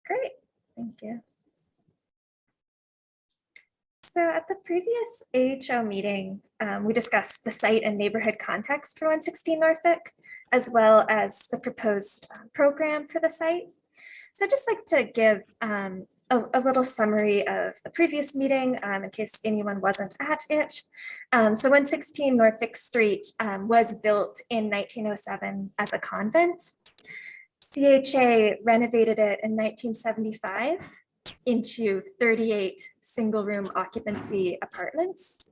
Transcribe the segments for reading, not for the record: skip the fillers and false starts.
Great, thank you. So at the previous AHO meeting, we discussed the site and neighborhood context for 116 Norfolk, as well as the proposed program for the site. So I'd just like to give a little summary of the previous meeting in case anyone wasn't at it. So 116 Norfolk Street was built in 1907 as a convent. CHA renovated it in 1975 into 38 single room occupancy apartments.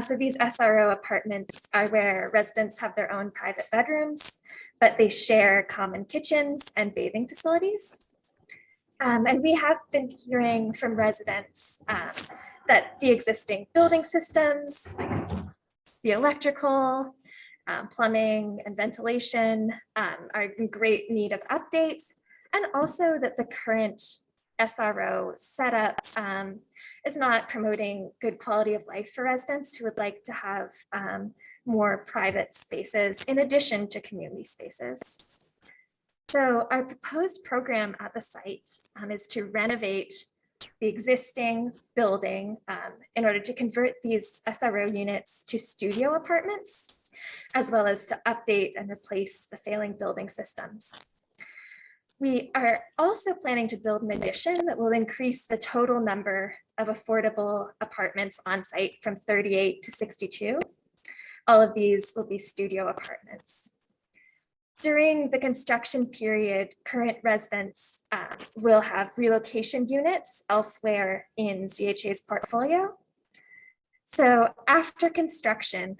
So these SRO apartments are where residents have their own private bedrooms, but they share common kitchens and bathing facilities. And we have been hearing from residents that the existing building systems, like the electrical, plumbing and ventilation are in great need of updates, and also that the current SRO setup is not promoting good quality of life for residents who would like to have more private spaces in addition to community spaces. So our proposed program at the site is to renovate the existing building in order to convert these SRO units to studio apartments, as well as to update and replace the failing building systems. We are also planning to build an addition that will increase the total number of affordable apartments on site from 38 to 62. All of these will be studio apartments. During the construction period, current residents will have relocation units elsewhere in CHA's portfolio. So after construction,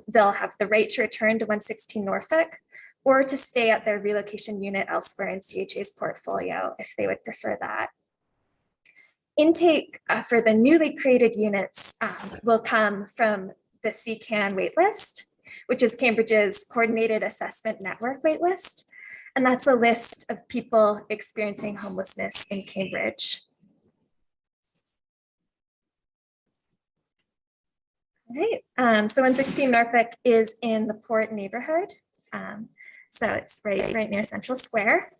they'll have the right to return to 116 Norfolk or to stay at their relocation unit elsewhere in CHA's portfolio if they would prefer that. Intake for the newly created units will come from the CCAN waitlist, which is Cambridge's Coordinated Assessment Network waitlist. And that's a list of people experiencing homelessness in Cambridge. All right, so 116 Norfolk is in the Port neighborhood. So it's right near Central Square.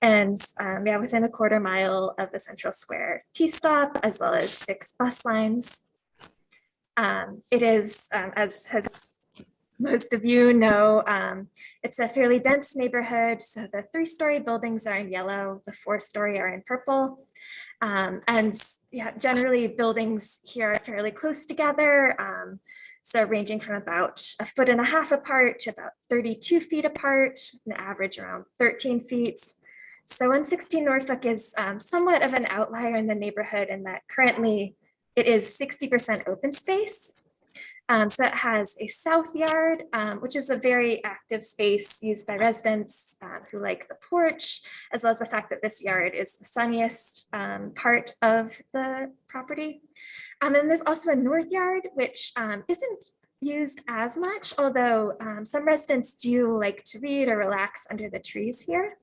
And yeah, within a quarter mile of the Central Square T-stop, as well as 6 bus lines. It is, as most of you know, it's a fairly dense neighborhood. So the 3-story buildings are in yellow, the 4-story are in purple. And yeah, generally buildings here are fairly close together. So ranging from about 1.5 feet apart to about 32 feet apart, an average around 13 feet. So 116 Norfolk is somewhat of an outlier in the neighborhood in that currently it is 60% open space. So it has a south yard, which is a very active space used by residents who like the porch, as well as the fact that this yard is the sunniest part of the property. And there's also a north yard, which isn't used as much, although some residents do like to read or relax under the trees here,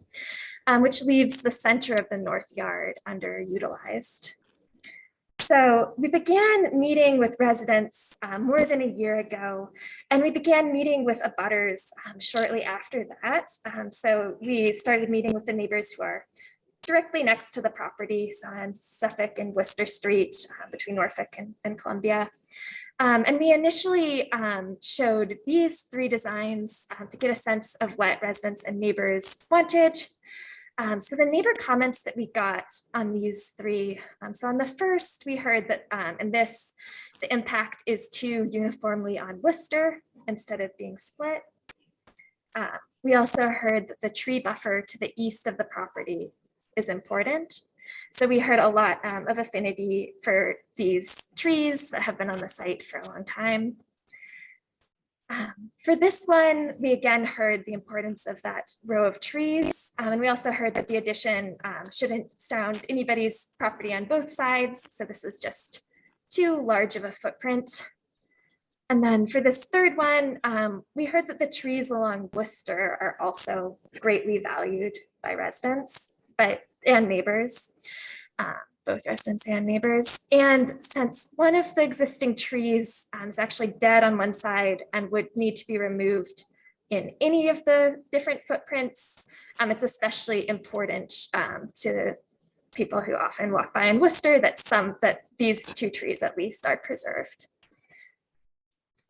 which leaves the center of the north yard underutilized. So we began meeting with residents more than a year ago, and we began meeting with abutters shortly after that. So we started meeting with the neighbors who are directly next to the property, so on Suffolk and Worcester Street between Norfolk and Columbia. And we initially showed these 3 designs to get a sense of what residents and neighbors wanted. So the neighbor comments that we got on these 3, so on the first, we heard that in this, the impact is too uniformly on Worcester instead of being split. We also heard that the tree buffer to the east of the property is important. So we heard a lot of affinity for these trees that have been on the site for a long time. For this one, we again heard the importance of that row of trees. And we also heard that the addition shouldn't surround anybody's property on both sides. So this is just too large of a footprint. And then for this third one, we heard that the trees along Worcester are also greatly valued by residents and neighbors. Both residents and neighbors. And since one of the existing trees is actually dead on one side and would need to be removed in any of the different footprints. It's especially important to people who often walk by in Worcester that these 2 trees at least are preserved.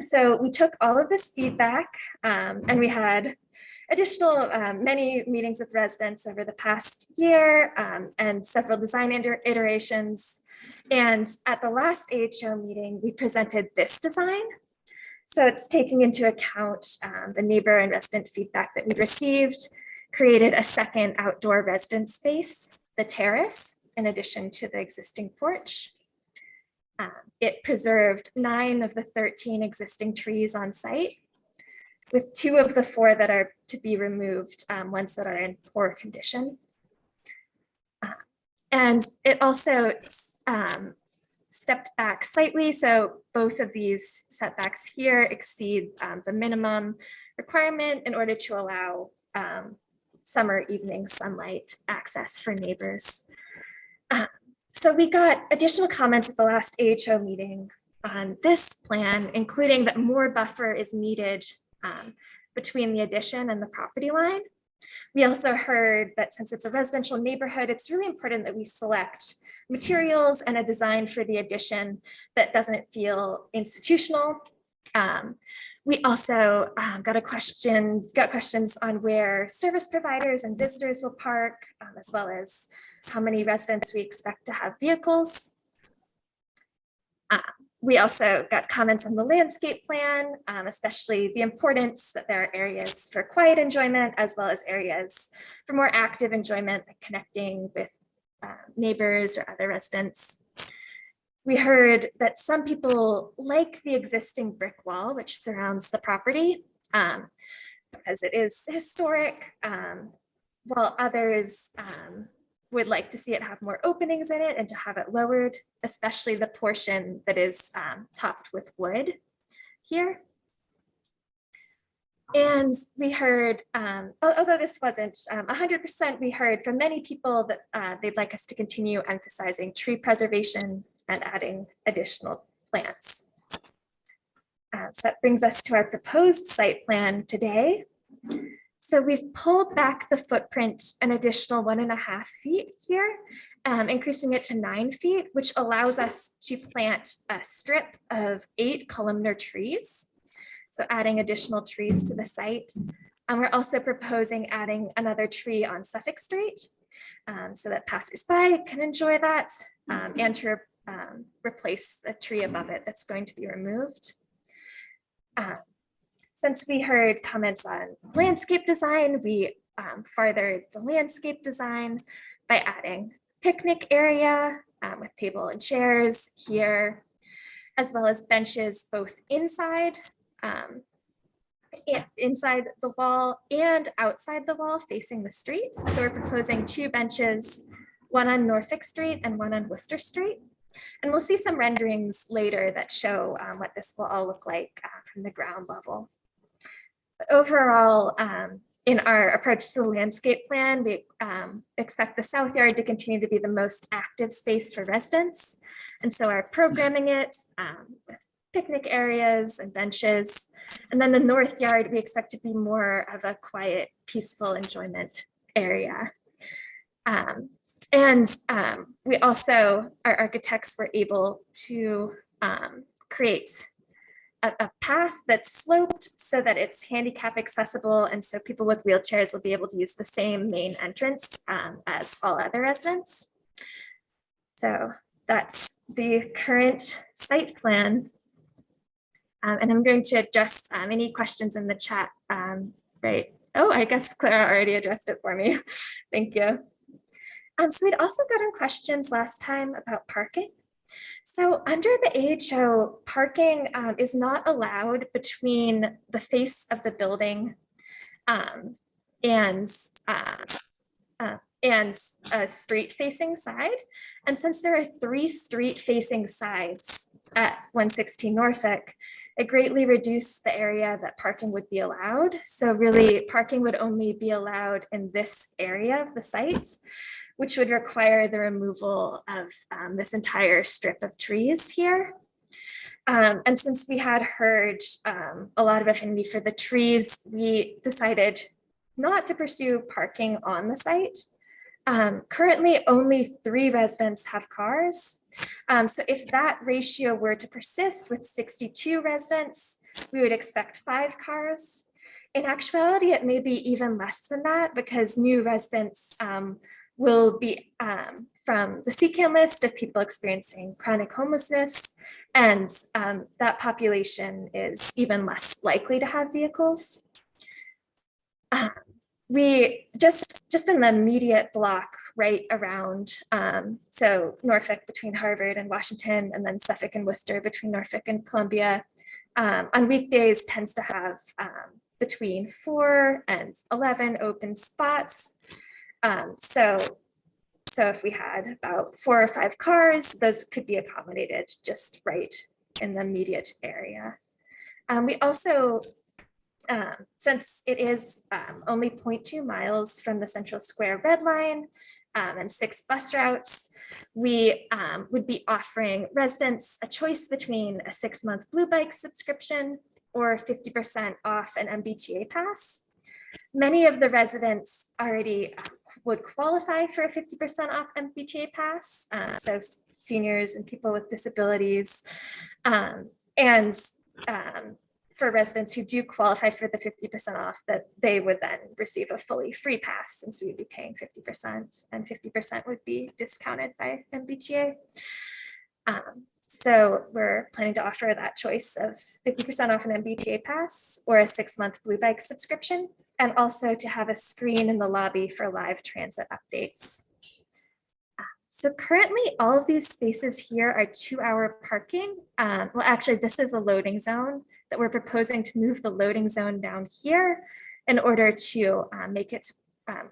So we took all of this feedback and we had additional many meetings with residents over the past year and several design iterations. And at the last AHO meeting, we presented this design. So it's taking into account the neighbor and resident feedback that we'd received, created a second outdoor resident space, the terrace, in addition to the existing porch. It preserved 9 of the 13 existing trees on site, with 2 of the 4 that are to be removed, ones that are in poor condition. And it also stepped back slightly, so both of these setbacks here exceed the minimum requirement in order to allow summer evening sunlight access for neighbors. So we got additional comments at the last AHO meeting on this plan, including that more buffer is needed between the addition and the property line. We also heard that since it's a residential neighborhood, it's really important that we select materials and a design for the addition that doesn't feel institutional. We also got questions on where service providers and visitors will park, as well as how many residents we expect to have vehicles. We also got comments on the landscape plan, especially the importance that there are areas for quiet enjoyment, as well as areas for more active enjoyment, like connecting with neighbors or other residents. We heard that some people like the existing brick wall, which surrounds the property, because it is historic, while others would like to see it have more openings in it and to have it lowered, especially the portion that is topped with wood here. And we heard, although this wasn't 100%, we heard from many people that they'd like us to continue emphasizing tree preservation and adding additional plants. So that brings us to our proposed site plan today. So we've pulled back the footprint an additional 1.5 feet here, increasing it to 9 feet, which allows us to plant a strip of 8 columnar trees. So adding additional trees to the site. And we're also proposing adding another tree on Suffolk Street so that passersby can enjoy that and to replace the tree above it that's going to be removed. Since we heard comments on landscape design, we furthered the landscape design by adding picnic area with table and chairs here, as well as benches both inside the wall and outside the wall facing the street. So we're proposing 2 benches, one on Norfolk Street and one on Worcester Street. And we'll see some renderings later that show what this will all look like from the ground level. But overall, in our approach to the landscape plan, we expect the South Yard to continue to be the most active space for residents. And so our programming it with picnic areas and benches. And then the North Yard, we expect to be more of a quiet, peaceful enjoyment area. We also, our architects were able to create a path that's sloped so that it's handicap accessible, and so people with wheelchairs will be able to use the same main entrance as all other residents. So that's the current site plan. And I'm going to address any questions in the chat, right? Oh, I guess Clara already addressed it for me. Thank you. So we'd also gotten questions last time about parking. So under the AHO, parking is not allowed between the face of the building and a street facing side. And since there are 3 street facing sides at 116 Norfolk, it greatly reduced the area that parking would be allowed. So really parking would only be allowed in this area of the site, which would require the removal of this entire strip of trees here. And since we had heard a lot of affinity for the trees, we decided not to pursue parking on the site. Currently, only 3 residents have cars. So if that ratio were to persist with 62 residents, we would expect 5 cars. In actuality, it may be even less than that because new residents will be from the CCAN list of people experiencing chronic homelessness, and that population is even less likely to have vehicles. We just in the immediate block right around, so Norfolk between Harvard and Washington, and then Suffolk and Worcester between Norfolk and Columbia, on weekdays tends to have between 4 and 11 open spots. So if we had about 4 or 5 cars, those could be accommodated just right in the immediate area. We also, since it is only 0.2 miles from the Central Square Red Line and 6 bus routes, we would be offering residents a choice between a 6-month Blue Bike subscription or 50% off an MBTA pass. Many of the residents already would qualify for a 50% off MBTA pass, so seniors and people with disabilities, and for residents who do qualify for the 50% off, that they would then receive a fully free pass since we would be paying 50% and 50% would be discounted by MBTA. So we're planning to offer that choice of 50% off an MBTA pass or a 6-month Blue Bike subscription, and also to have a screen in the lobby for live transit updates. So currently all of these spaces here are 2-hour parking. Well, actually this is a loading zone that we're proposing to move the loading zone down here in order to make it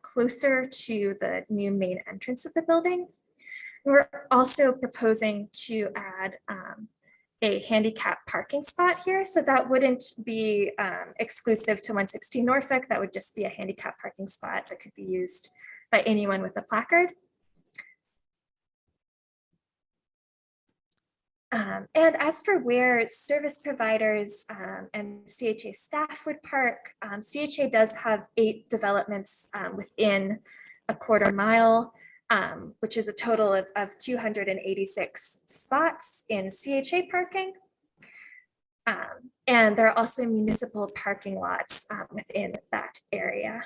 closer to the new main entrance of the building. We're also proposing to add a handicap parking spot here. So that wouldn't be exclusive to 116 Norfolk. That would just be a handicap parking spot that could be used by anyone with a placard. And as for where service providers and CHA staff would park, CHA does have 8 developments within a quarter mile, which is a total of 286 spots in CHA parking. And there are also municipal parking lots within that area.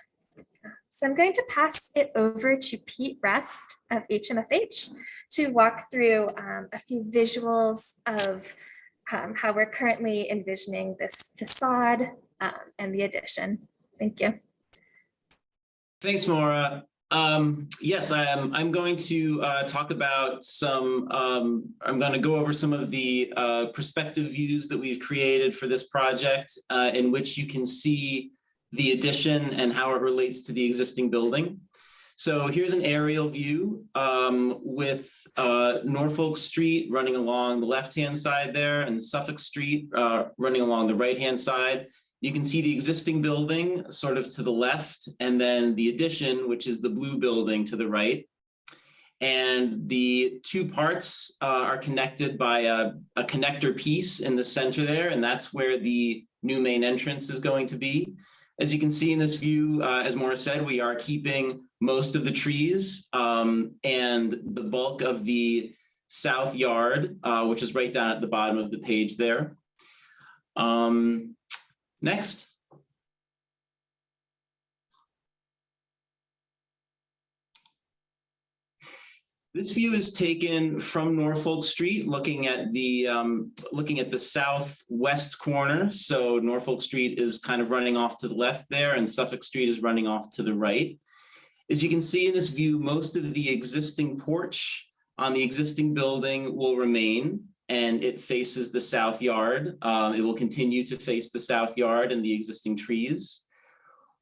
So I'm going to pass it over to Pete Rest of HMFH to walk through a few visuals of how we're currently envisioning this facade and the addition. Thank you. Thanks, Maura. Yes, I'm going to talk about some, I'm going to go over some of the perspective views that we've created for this project in which you can see the addition and how it relates to the existing building. So here's an aerial view with Norfolk Street running along the left-hand side there and Suffolk Street running along the right-hand side. You can see the existing building sort of to the left, and then the addition, which is the blue building to the right. And the 2 parts are connected by a connector piece in the center there, and that's where the new main entrance is going to be. As you can see in this view, as Maura said, we are keeping most of the trees and the bulk of the south yard, which is right down at the bottom of the page there. Next. This view is taken from Norfolk Street, looking at the southwest corner. So Norfolk Street is kind of running off to the left there, and Suffolk Street is running off to the right. As you can see in this view, most of the existing porch on the existing building will remain, and it faces the south yard. It will continue to face the south yard and the existing trees.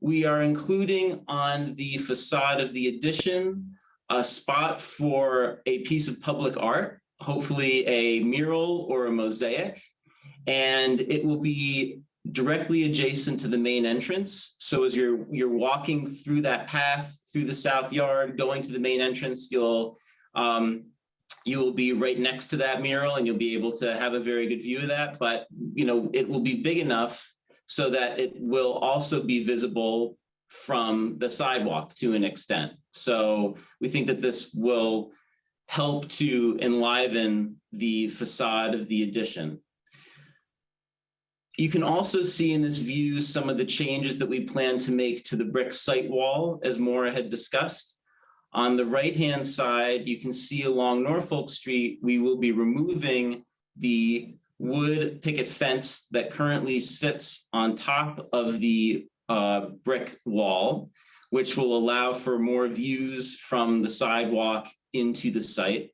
We are including on the facade of the addition a spot for a piece of public art, hopefully a mural or a mosaic, and it will be directly adjacent to the main entrance. So as you're walking through that path through the south yard, going to the main entrance, you'll you will be right next to that mural and you'll be able to have a very good view of that. But, you know, it will be big enough so that it will also be visible from the sidewalk to an extent. So we think that this will help to enliven the facade of the addition. You can also see in this view some of the changes that we plan to make to the brick site wall, as Maura had discussed. On the right-hand side, you can see along Norfolk Street, we will be removing the wood picket fence that currently sits on top of the brick wall, which will allow for more views from the sidewalk into the site.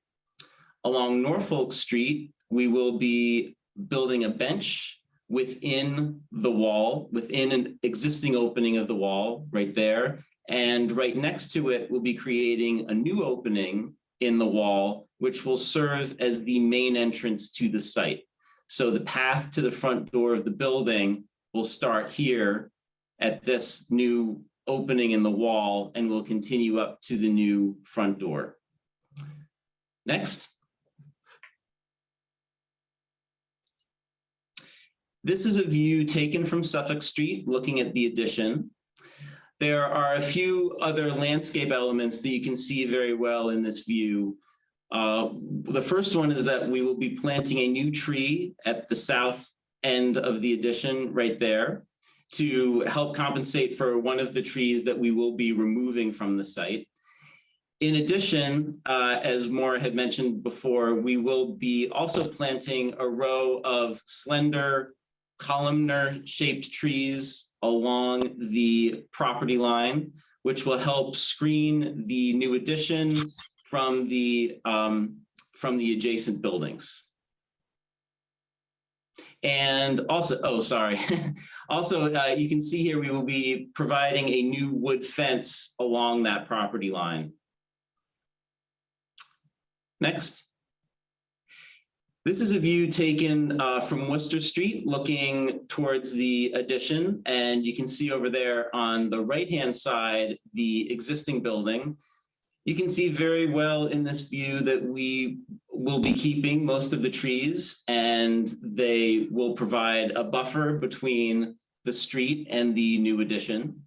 Along Norfolk Street, we will be building a bench within the wall, within an existing opening of the wall right there. And right next to it, we'll be creating a new opening in the wall, which will serve as the main entrance to the site. So the path to the front door of the building will start here at this new opening in the wall and will continue up to the new front door. Next. This is a view taken from Suffolk Street, looking at the addition. There are a few other landscape elements that you can see very well in this view. The first one is that we will be planting a new tree at the south end of the addition right there to help compensate for one of the trees that we will be removing from the site. In addition, as Maura had mentioned before, we will be also planting a row of slender columnar-shaped trees along the property line, which will help screen the new addition from the adjacent buildings. And also, oh, sorry. Also, you can see here we will be providing a new wood fence along that property line. Next. This is a view taken from Worcester Street, looking towards the addition. And you can see over there on the right-hand side, the existing building. You can see very well in this view that we will be keeping most of the trees, and they will provide a buffer between the street and the new addition.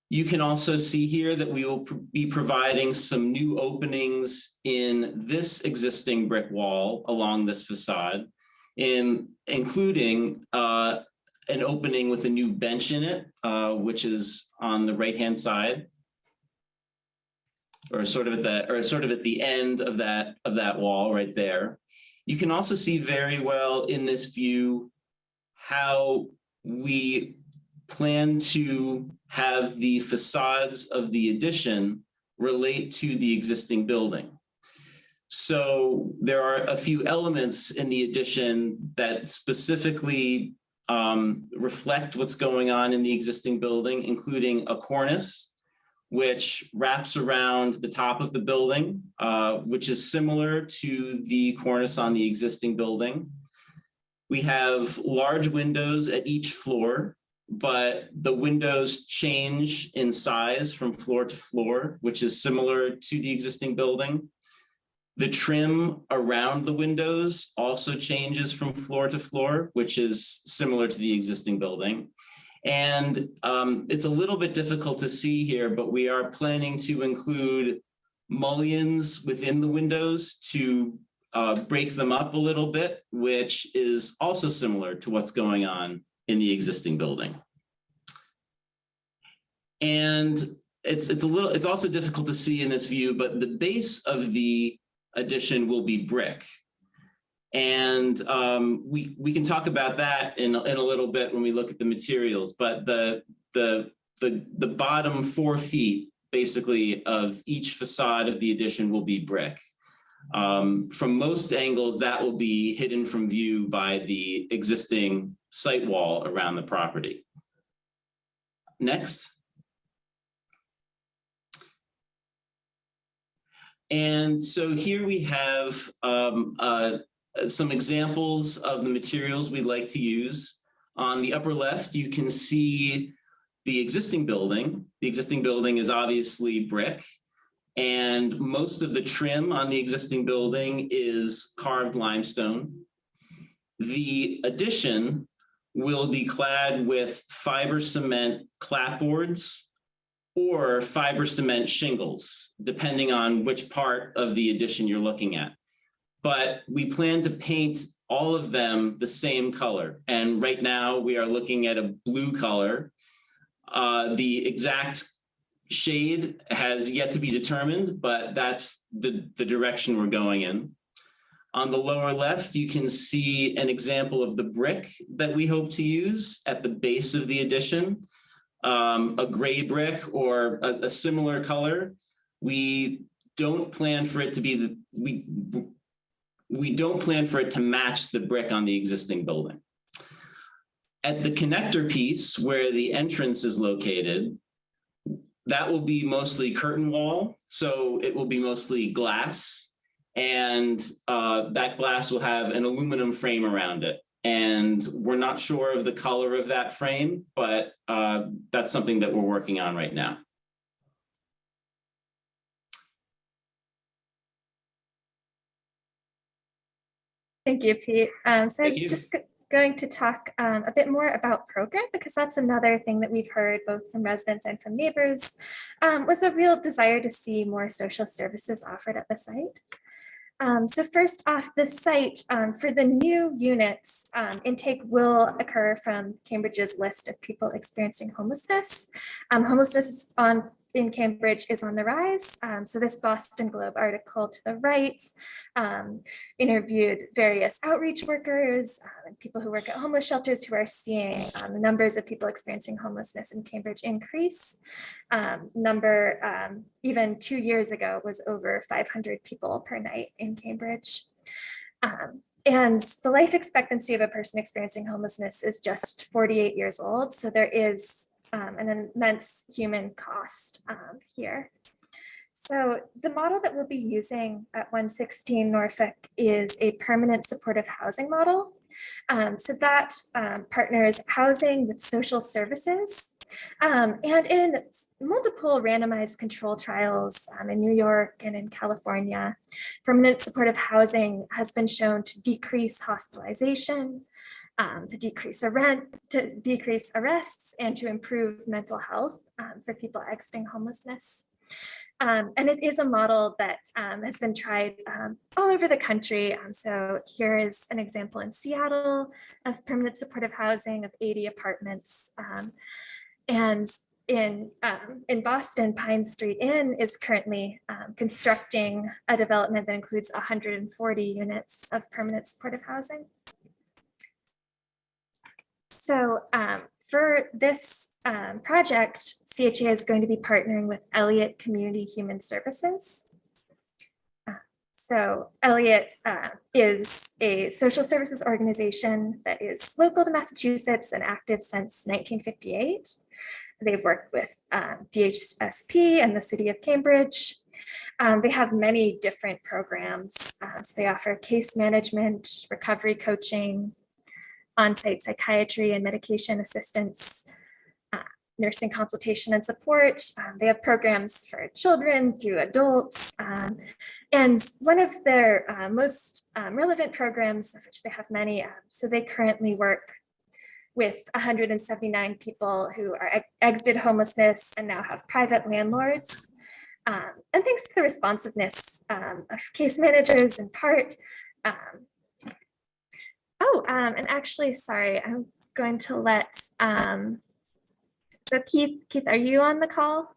You can also see here that we will be providing some new openings in this existing brick wall along this facade, including an opening with a new bench in it, which is on the right-hand side, or sort of at the end of that wall right there. You can also see very well in this view how we plan to have the facades of the addition relate to the existing building. So there are a few elements in the addition that specifically reflect what's going on in the existing building, including a cornice, which wraps around the top of the building, which is similar to the cornice on the existing building. We have large windows at each floor, but the windows change in size from floor to floor, which is similar to the existing building. The trim around the windows also changes from floor to floor, which is similar to the existing building. And it's a little bit difficult to see here, but we are planning to include mullions within the windows to break them up a little bit, which is also similar to what's going on in the existing building. And it's also difficult to see in this view, but the base of the addition will be brick. And we can talk about that in a little bit when we look at the materials, but the bottom 4 feet basically of each facade of the addition will be brick. From most angles, that will be hidden from view by the existing site wall around the property. Next. And so here we have some examples of the materials we'd like to use. On the upper left, you can see the existing building. The existing building is obviously brick. And most of the trim on the existing building is carved limestone. The addition will be clad with fiber cement clapboards or fiber cement shingles, depending on which part of the addition you're looking at. But we plan to paint all of them the same color. And right now we are looking at a blue color. The exact shade has yet to be determined, but that's the direction we're going in. On the lower left, you can see an example of the brick that we hope to use at the base of the addition, a gray brick or a similar color. We don't plan for it to be we don't plan for it to match the brick on the existing building. At the connector piece where the entrance is located, that will be mostly curtain wall, so it will be mostly glass, and that glass will have an aluminum frame around it. And we're not sure of the color of that frame, but that's something that we're working on right now. Thank you, Pete. So Thank you. just going to talk a bit more about program, because that's another thing that we've heard both from residents and from neighbors, was a real desire to see more social services offered at the site. So first off, the site for the new units, intake will occur from Cambridge's list of people experiencing homelessness. Homelessness in Cambridge is on the rise. So this Boston Globe article to the right interviewed various outreach workers and people who work at homeless shelters who are seeing the numbers of people experiencing homelessness in Cambridge increase. Even 2 years ago was over 500 people per night in Cambridge. And the life expectancy of a person experiencing homelessness is just 48 years old. So there is an immense human cost here. So the model that we'll be using at 116 Norfolk is a permanent supportive housing model. So that partners housing with social services. And in multiple randomized control trials in New York and in California, permanent supportive housing has been shown to decrease hospitalization, to decrease arrests, and to improve mental health for people exiting homelessness. And it is a model that has been tried all over the country. So here is an example in Seattle of permanent supportive housing of 80 apartments. And in Boston, Pine Street Inn is currently constructing a development that includes 140 units of permanent supportive housing. So for this project, CHA is going to be partnering with Elliott Community Human Services. So Elliott is a social services organization that is local to Massachusetts and active since 1958. They've worked with DHSP and the city of Cambridge. They have many different programs. So they offer case management, recovery coaching, on-site psychiatry and medication assistance, nursing consultation and support. They have programs for children through adults. And one of their most relevant programs, of which they have many, so they currently work with 179 people who are exited homelessness and now have private landlords. And thanks to the responsiveness of case managers in part. And actually, sorry, I'm going to let, so Keith, are you on the call?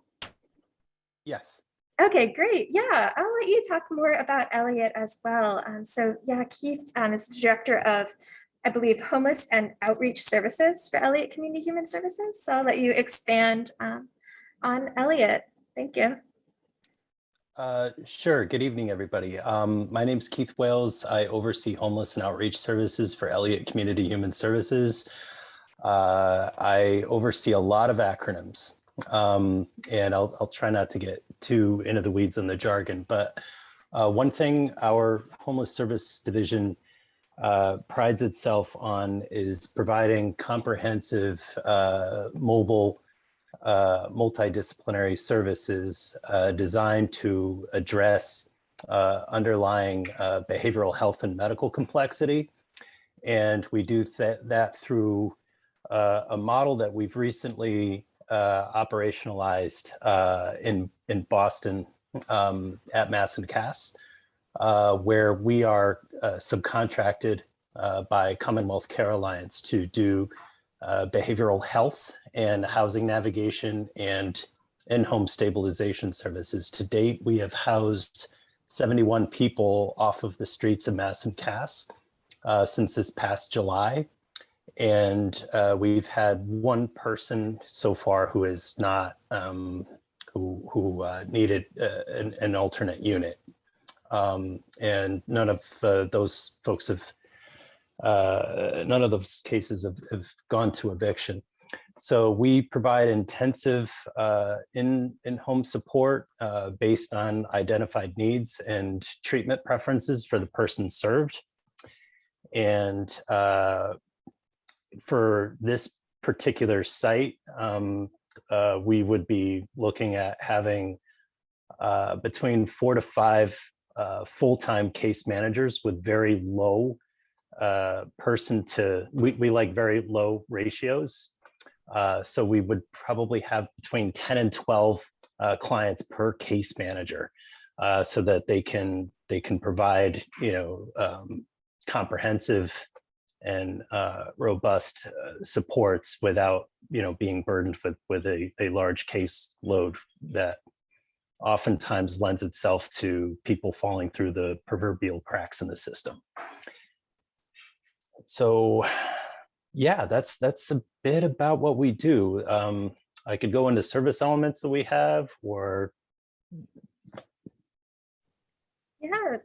Yes. Okay, great. Yeah, I'll let you talk more about Elliott as well. So yeah, Keith is the director of, I believe, homeless and outreach services for Elliott Community Human Services. So I'll let you expand on Elliott. Thank you. Sure. Good evening, everybody. My name is Keith Wales. I oversee homeless and outreach services for Elliott Community Human Services. I oversee a lot of acronyms, and I'll try not to get too into the weeds on the jargon, but one thing our homeless service division prides itself on is providing comprehensive mobile multidisciplinary services designed to address underlying behavioral health and medical complexity. And we do that through a model that we've recently operationalized in Boston at Mass and Cass, where we are subcontracted by Commonwealth Care Alliance to do behavioral health and housing navigation and in-home stabilization services. To date, we have housed 71 people off of the streets of Mass and Cass since this past July. And we've had one person so far who is not, who needed an alternate unit. And none of those folks have, none of those cases have gone to eviction. So we provide intensive in-home support based on identified needs and treatment preferences for the person served. And for this particular site, we would be looking at having between 4 to 5 full-time case managers with very low we like very low ratios. So we would probably have between 10 and 12 clients per case manager, so that they can provide, comprehensive and robust supports without, being burdened with a large case load that oftentimes lends itself to people falling through the proverbial cracks in the system. So yeah, that's a bit about what we do. I could go into service elements that we have, or Yeah,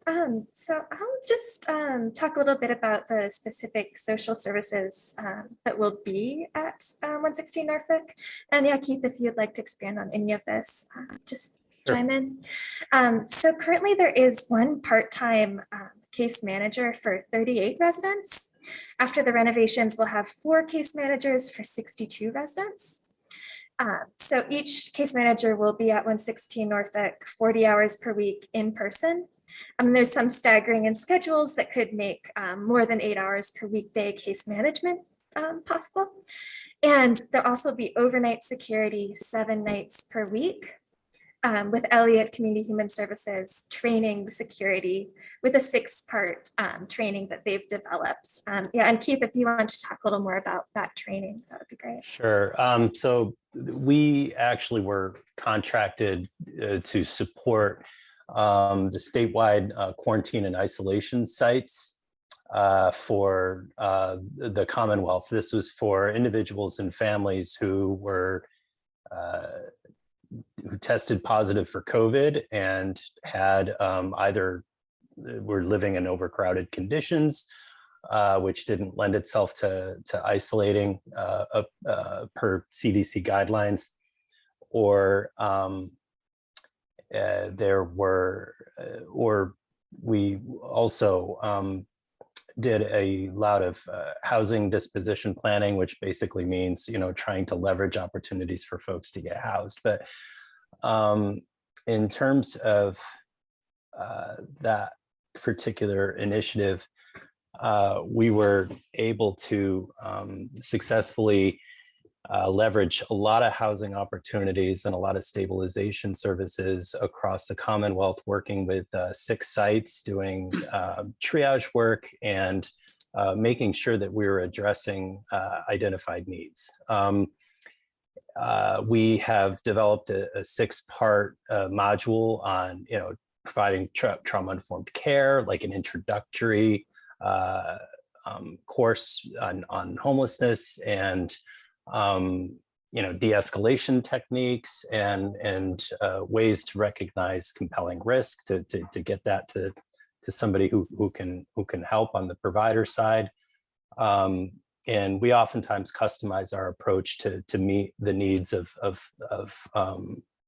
so I'll just talk a little bit about the specific social services that will be at 116 Norfolk. And yeah, Keith, if you'd like to expand on any of this, just Sure. chime in. So currently there is one part-time case manager for 38 residents. After the renovations, we'll have 4 case managers for 62 residents. So each case manager will be at 116 Norfolk 40 hours per week in person. There's some staggering in schedules that could make more than 8 hours per weekday case management possible. And there'll also be overnight security 7 nights per week, with Elliott Community Human Services training security with a 6-part training that they've developed. Yeah, and Keith, if you want to talk a little more about that training, that would be great. Sure. So we actually were contracted to support the statewide quarantine and isolation sites for the Commonwealth. This was for individuals and families who were who tested positive for COVID and had either were living in overcrowded conditions, which didn't lend itself to isolating per CDC guidelines, or there were, or we also did a lot of housing disposition planning, which basically means, trying to leverage opportunities for folks to get housed. But in terms of that particular initiative, we were able to successfully leverage a lot of housing opportunities and a lot of stabilization services across the Commonwealth, working with 6 sites, doing triage work and making sure that we were addressing identified needs. We have developed a 6-part module on, providing trauma-informed care, like an introductory course on homelessness and de-escalation techniques and ways to recognize compelling risk to get that to somebody who can help on the provider side. And we oftentimes customize our approach to meet the needs of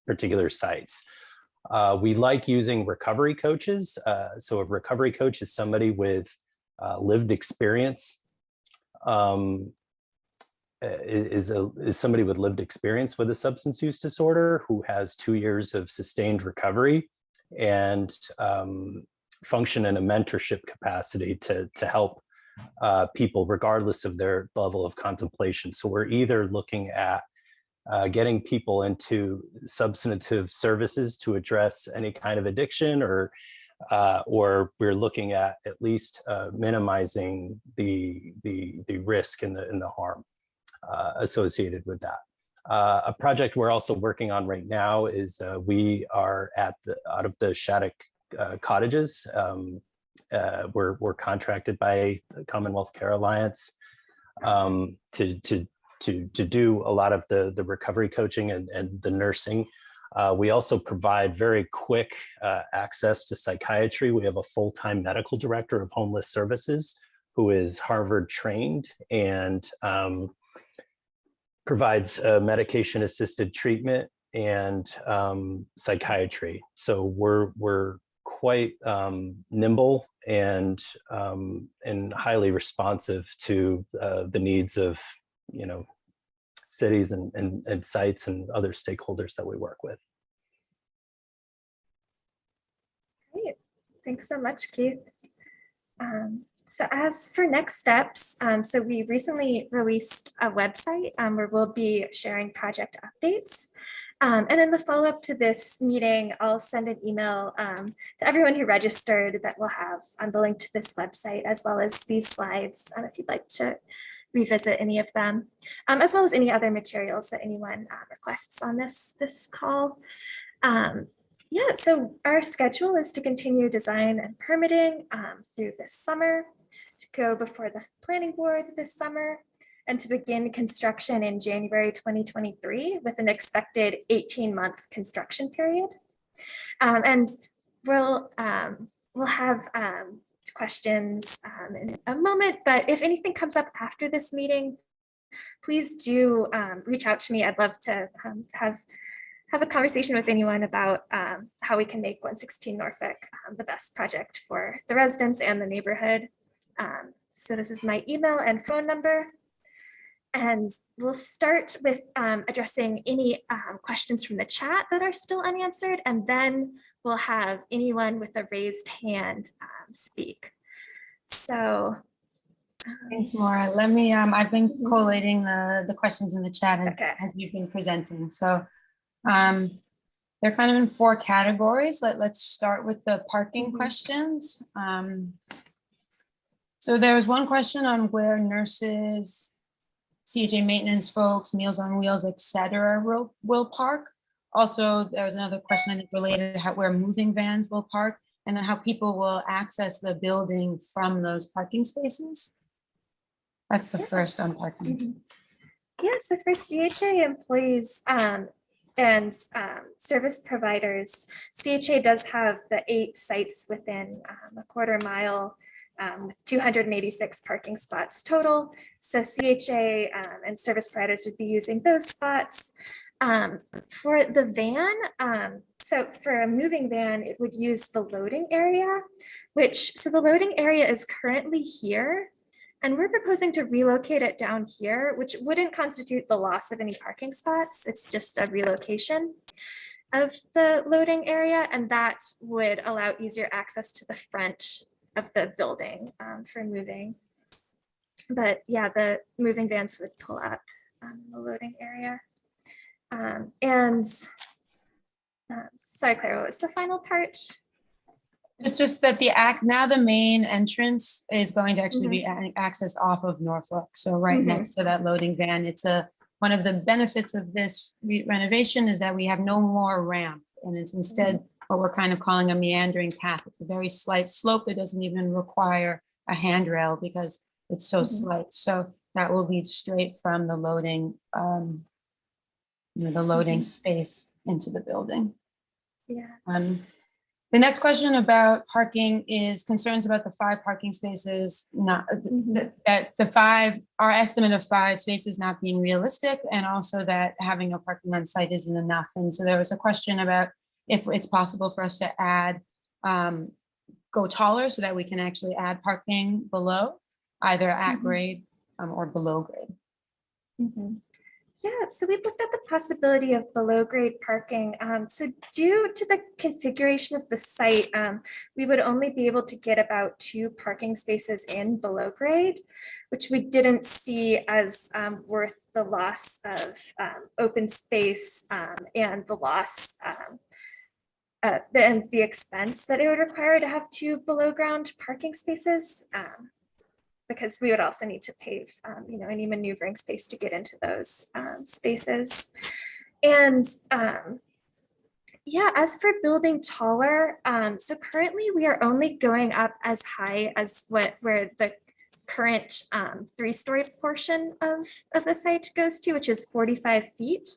particular sites. We like using recovery coaches. So a recovery coach is somebody with lived experience is somebody with lived experience with a substance use disorder who has 2 years of sustained recovery and function in a mentorship capacity to help people regardless of their level of contemplation. So we're either looking at getting people into substantive services to address any kind of addiction, or we're looking at least minimizing the risk and the harm associated with that. A project we're also working on right now is we are out of the Shattuck cottages. We're contracted by the Commonwealth Care Alliance to do a lot of the recovery coaching and the nursing. We also provide very quick access to psychiatry. We have a full-time medical director of homeless services who is Harvard trained and provides medication-assisted treatment and psychiatry. So we're quite nimble and highly responsive to the needs of cities and sites and other stakeholders that we work with. Great. Thanks so much, Keith. So as for next steps, so we recently released a website where we'll be sharing project updates. And in the follow-up to this meeting, I'll send an email to everyone who registered that will have the link to this website, as well as these slides, if you'd like to revisit any of them, as well as any other materials that anyone requests on this call. Yeah, so our schedule is to continue design and permitting through this summer, to go before the planning board this summer, and to begin construction in January 2023 with an expected 18-month construction period. And we'll have questions in a moment, but if anything comes up after this meeting, please do reach out to me. I'd love to have a conversation with anyone about how we can make 116 Norfolk the best project for the residents and the neighborhood. So this is my email and phone number. And we'll start with addressing any questions from the chat that are still unanswered, and then we'll have anyone with a raised hand speak. So thanks, Maura. Let me, I've been collating the questions in the chat as you've been presenting. So they're kind of in 4 categories. Let's start with the parking questions. So there was one question on where nurses, CHA maintenance folks, Meals on Wheels, etc. will park. Also, there was another question I think related to where moving vans will park, and then how people will access the building from those parking spaces. That's the first on parking. Yeah, so for CHA employees and service providers, CHA does have the 8 sites within a quarter mile with 286 parking spots total. So CHA and service providers would be using those spots. For the van, so for a moving van, it would use the loading area, so the loading area is currently here, and we're proposing to relocate it down here, which wouldn't constitute the loss of any parking spots. It's just a relocation of the loading area, and that would allow easier access to the front of the building for moving. But yeah, the moving vans would pull up the loading area. Sorry, Claire, what was the final part? It's just that now the main entrance is going to actually be accessed off of Norfolk. So right next to that loading van, it's one of the benefits of this renovation is that we have no more ramp, and it's instead what we're kind of calling a meandering path. It's a very slight slope that doesn't even require a handrail because it's so slight. So that will lead straight from the loading, the loading space into the building. Yeah. The next question about parking is concerns about the 5 parking spaces, not that our estimate of 5 spaces not being realistic, and also that having no parking on site isn't enough. And so there was a question about if it's possible for us to add, go taller so that we can actually add parking below, either at grade or below grade. Mhm. Yeah, so we looked at the possibility of below grade parking. So due to the configuration of the site, we would only be able to get about 2 parking spaces in below grade, which we didn't see as worth the loss of open space and the loss and the expense that it would require to have 2 below ground parking spaces. Because we would also need to pave, any maneuvering space to get into those spaces. And yeah, as for building taller, so currently we are only going up as high as where the current 3-story portion of the site goes to, which is 45 feet.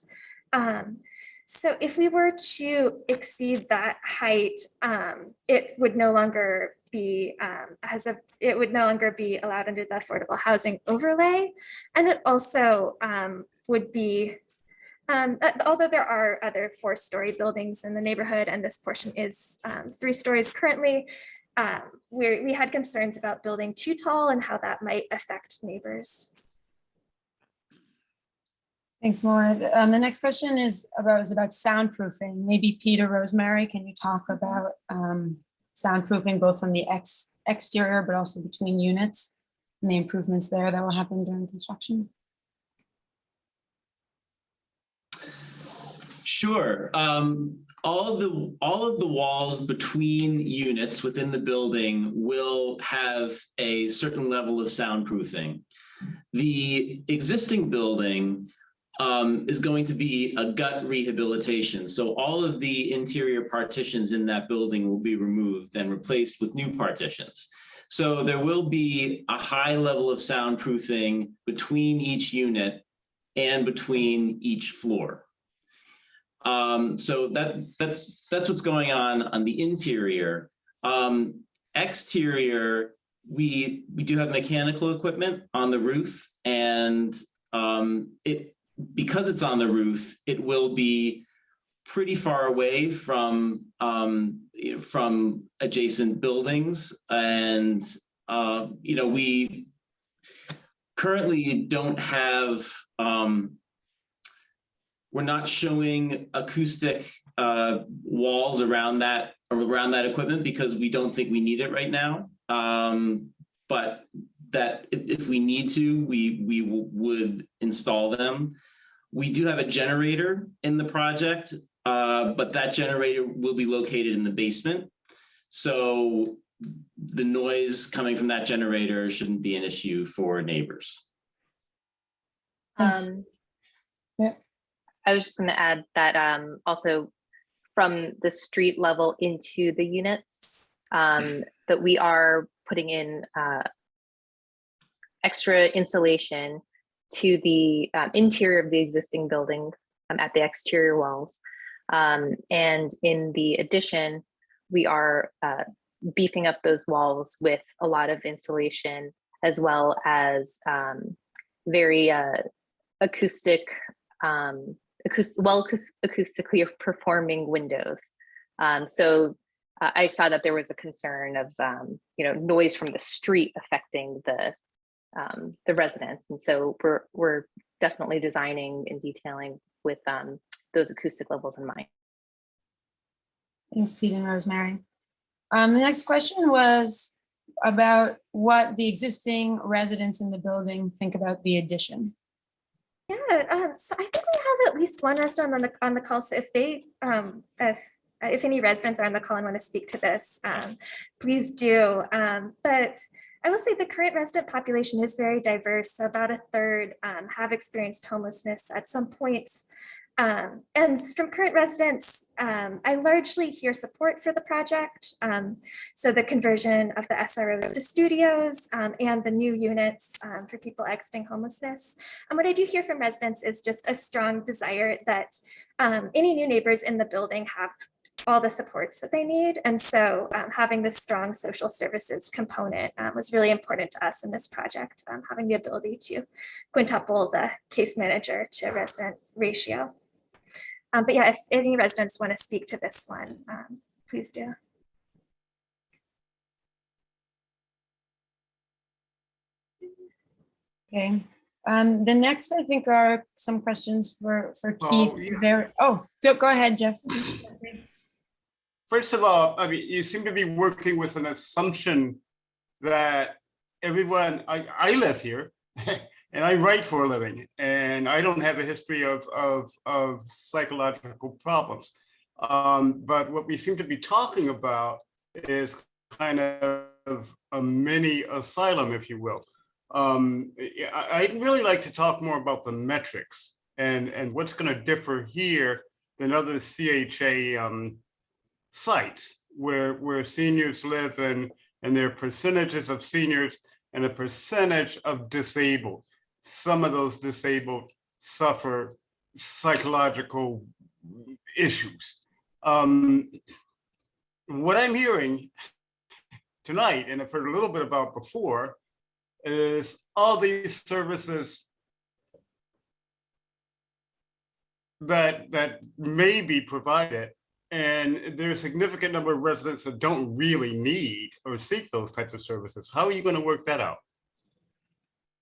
So if we were to exceed that height, it would no longer be it would no longer be allowed under the affordable housing overlay. And it also would be, although there are other 4-story buildings in the neighborhood, and this portion is 3 stories currently, we had concerns about building too tall and how that might affect neighbors. Thanks, Maura. The next question is about soundproofing. Maybe Peter, Rosemary, can you talk about soundproofing both from the exterior, but also between units and the improvements there that will happen during construction? Sure. All of the walls between units within the building will have a certain level of soundproofing. The existing building is going to be a gut rehabilitation. So all of the interior partitions in that building will be removed and replaced with new partitions. So there will be a high level of soundproofing between each unit and between each floor. So that's what's going on the interior. Exterior, we do have mechanical equipment on the roof, and because it's on the roof, it will be pretty far away from adjacent buildings. And we currently don't have, we're not showing acoustic walls around that equipment because we don't think we need it right now. But that if we need to, we would install them. We do have a generator in the project, but that generator will be located in the basement. So the noise coming from that generator shouldn't be an issue for neighbors. Yeah. I was just going to add that also from the street level into the units, that we are putting in extra insulation to the interior of the existing building at the exterior walls. And in the addition, we are beefing up those walls with a lot of insulation, as well as very acoustically performing windows. So I saw that there was a concern of noise from the street affecting the residents, and so we're definitely designing and detailing with those acoustic levels in mind. Thanks, Pete and Rosemary. The next question was about what the existing residents in the building think about the addition. Yeah, so I think we have at least one resident on the call. So if they, if any residents are on the call and want to speak to this, please do. But I will say the current resident population is very diverse. So about a third have experienced homelessness at some point. And from current residents, I largely hear support for the project. So the conversion of the SROs to studios and the new units for people exiting homelessness. And what I do hear from residents is just a strong desire that any new neighbors in the building have all the supports that they need. And so having this strong social services component was really important to us in this project, having the ability to quintuple the case manager to resident ratio. But yeah, if any residents want to speak to this one, please do. Okay. The next, I think, are some questions for Keith. Oh, yeah. Go ahead, Jeff. First of all, I mean, you seem to be working with an assumption that everyone, I live here and I write for a living, and I don't have a history of psychological problems. But what we seem to be talking about is kind of a mini asylum, if you will. I'd really like to talk more about the metrics and what's going to differ here than other CHA sites where seniors live and there are percentages of seniors and a percentage of disabled. Some of those disabled suffer psychological issues. What I'm hearing tonight, and I've heard a little bit about before, is all these services that may be provided, and there's a significant number of residents that don't really need or seek those types of services. How are you going to work that out?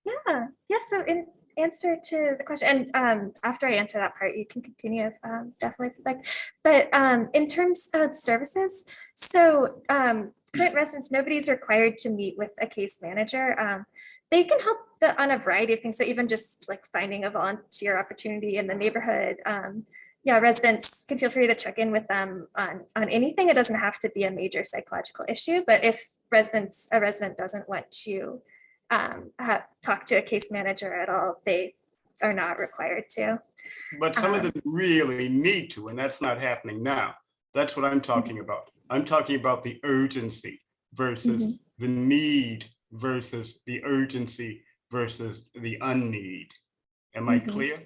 Yeah. So in answer to the question, and after I answer that part, you can continue if definitely if you'd like. But in terms of services, so current residents, nobody's required to meet with a case manager. They can help on a variety of things. So even just like finding a volunteer opportunity in the neighborhood. Yeah, residents can feel free to check in with them on anything. It doesn't have to be a major psychological issue, but if a resident doesn't want to talk to a case manager at all, they are not required to. But some of them really need to, and that's not happening now. That's what I'm talking about. I'm talking about the urgency versus the need versus the urgency versus the unneed. Am I clear?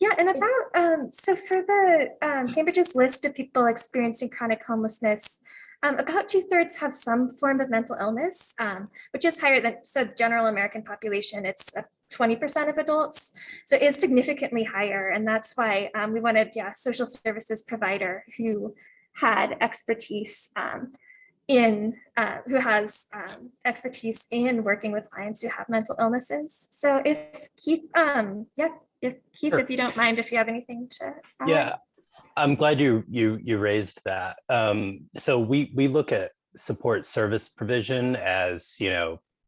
Yeah, and about, so for the Cambridge's list of people experiencing chronic homelessness, about 2/3 have some form of mental illness, which is higher than, so the general American population, it's 20% of adults. So it is significantly higher. And that's why we wanted, social services provider who had expertise who has expertise in working with clients who have mental illnesses. So if Keith, Sure. if you don't mind, if you have anything to add. Yeah, I'm glad you raised that. So we look at support service provision as,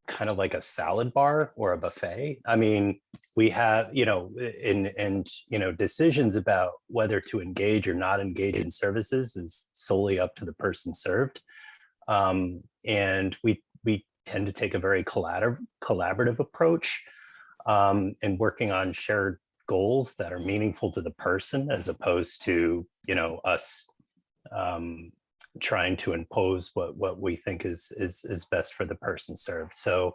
kind of like a salad bar or a buffet. I mean, we have, decisions about whether to engage or not engage in services is solely up to the person served. And we tend to take a very collaborative approach in working on shared goals that are meaningful to the person, as opposed to us trying to impose what we think is best for the person served. So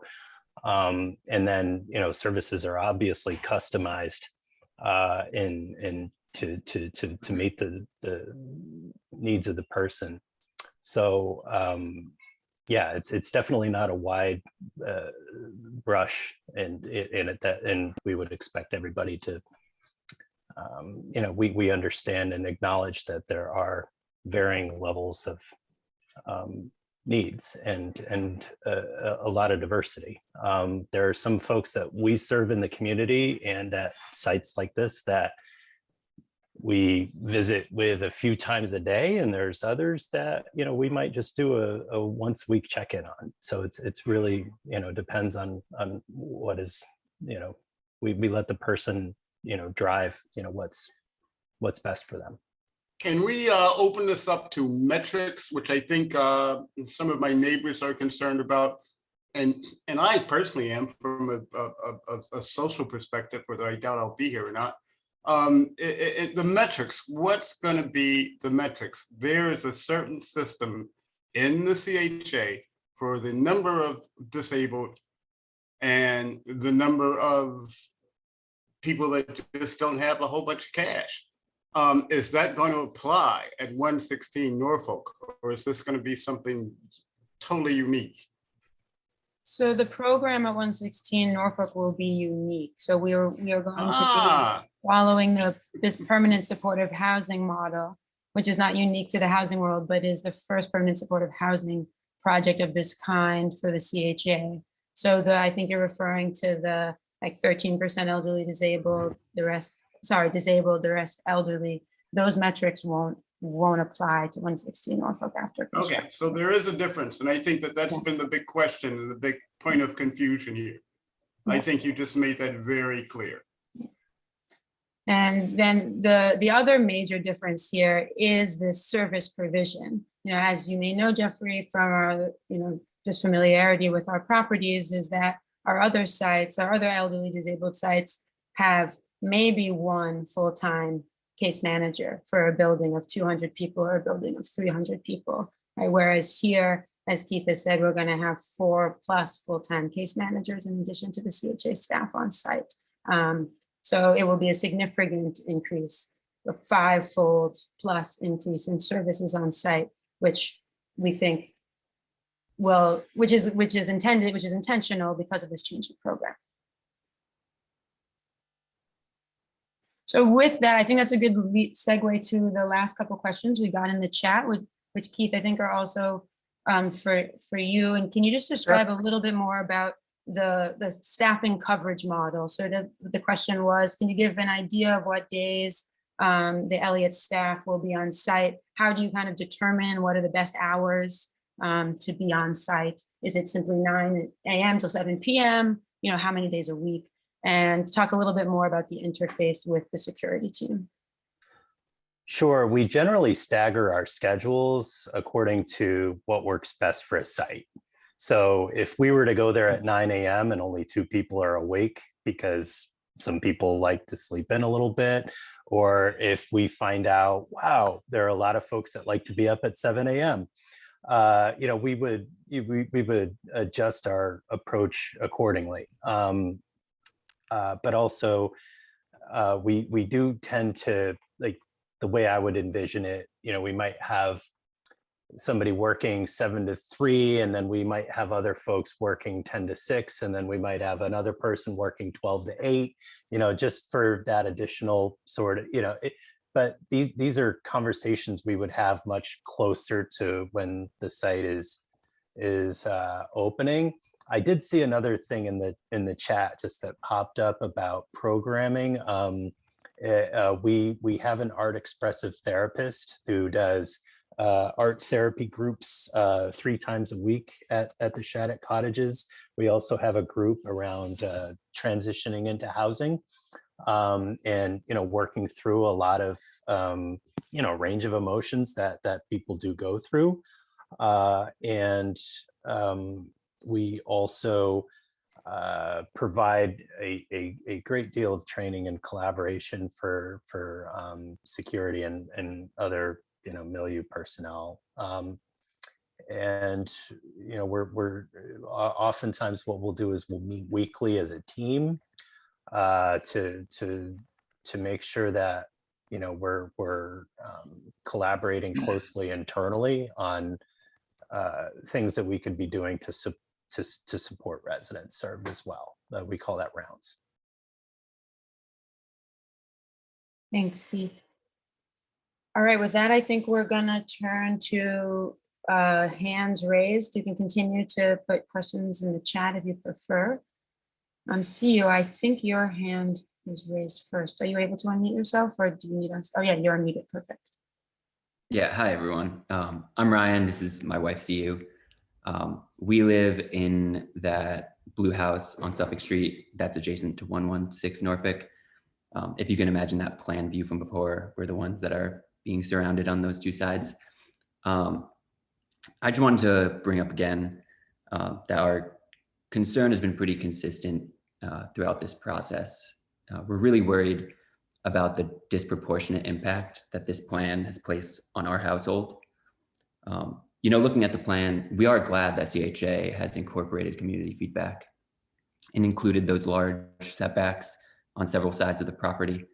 and then services are obviously customized to meet the needs of the person. So it's definitely not a wide brush, and we would expect everybody to, we understand and acknowledge that there are varying levels of needs and a lot of diversity. There are some folks that we serve in the community and at sites like this that we visit with a few times a day, and there's others that we might just do a once a week check-in on. So it's really depends on what is we let the person drive what's best for them. Can we open this up to metrics, which I think some of my neighbors are concerned about, and I personally am from a social perspective, whether I doubt I'll be here or not. The metrics, what's going to be the metrics? There is a certain system in the CHA for the number of disabled and the number of people that just don't have a whole bunch of cash. Is that going to apply at 116 Norfolk, or is this going to be something totally unique? So the program at 116 Norfolk will be unique. So we are going to be following this permanent supportive housing model, which is not unique to the housing world, but is the first permanent supportive housing project of this kind for the CHA. So I think you're referring to the like 13% elderly disabled, disabled, the rest elderly. Those metrics won't apply to 116 Norfolk after Okay, construction. so there is a difference, and I think that that's been the big question and the big point of confusion here. I think you just made that very clear. And then the other major difference here is this service provision. As you may know, Jeffrey, from our, just familiarity with our properties, is that our other sites, our other elderly disabled sites have maybe one full-time case manager for a building of 200 people or a building of 300 people, right? Whereas here, as Keith has said, we're going to have 4+ full-time case managers in addition to the CHA staff on site. So it will be a significant increase, a 5-fold plus increase in services on site, which we think which is intentional because of this change in program. So with that, I think that's a good segue to the last couple of questions we got in the chat, which Keith, I think are also for you. And can you just describe a little bit more about the staffing coverage model? So the question was, can you give an idea of what days the Elliott staff will be on site? How do you kind of determine what are the best hours to be on site? Is it simply 9 a.m. till 7 p.m.? How many days a week? And talk a little bit more about the interface with the security team. Sure. We generally stagger our schedules according to what works best for a site. So if we were to go there at 9 a.m. and only 2 people are awake because some people like to sleep in a little bit, or if we find out, wow, there are a lot of folks that like to be up at 7 a.m., we would adjust our approach accordingly. But also, we do tend to, like, the way I would envision it, we might have somebody working 7 to 3, and then we might have other folks working 10 to 6, and then we might have another person working 12 to 8, just for that additional sort of, but these are conversations we would have much closer to when the site is opening. I did see another thing in the chat just that popped up about programming. We have an art expressive therapist who does art therapy groups 3 times a week at the Shattuck Cottages. We also have a group around transitioning into housing and working through a lot of range of emotions that people do go through, and we also provide a great deal of training and collaboration for security and other milieu personnel. And we're oftentimes what we'll do is we'll meet weekly as a team to make sure that we're collaborating closely internally on things that we could be doing to support residents served as well. We call that rounds. Thanks, Steve. All right, with that, I think we're gonna turn to hands raised. You can continue to put questions in the chat if you prefer. See you, I think your hand was raised first. Are you able to unmute yourself, or do you need us? Oh yeah, you're unmuted, perfect. Yeah, hi everyone. I'm Ryan, this is my wife, CU. We live in that blue house on Suffolk Street that's adjacent to 116 Norfolk. If you can imagine that plan view from before, we're the ones that are being surrounded on those 2 sides. I just wanted to bring up again that our concern has been pretty consistent throughout this process. We're really worried about the disproportionate impact that this plan has placed on our household. Looking at the plan, we are glad that CHA has incorporated community feedback and included those large setbacks on several sides of the property.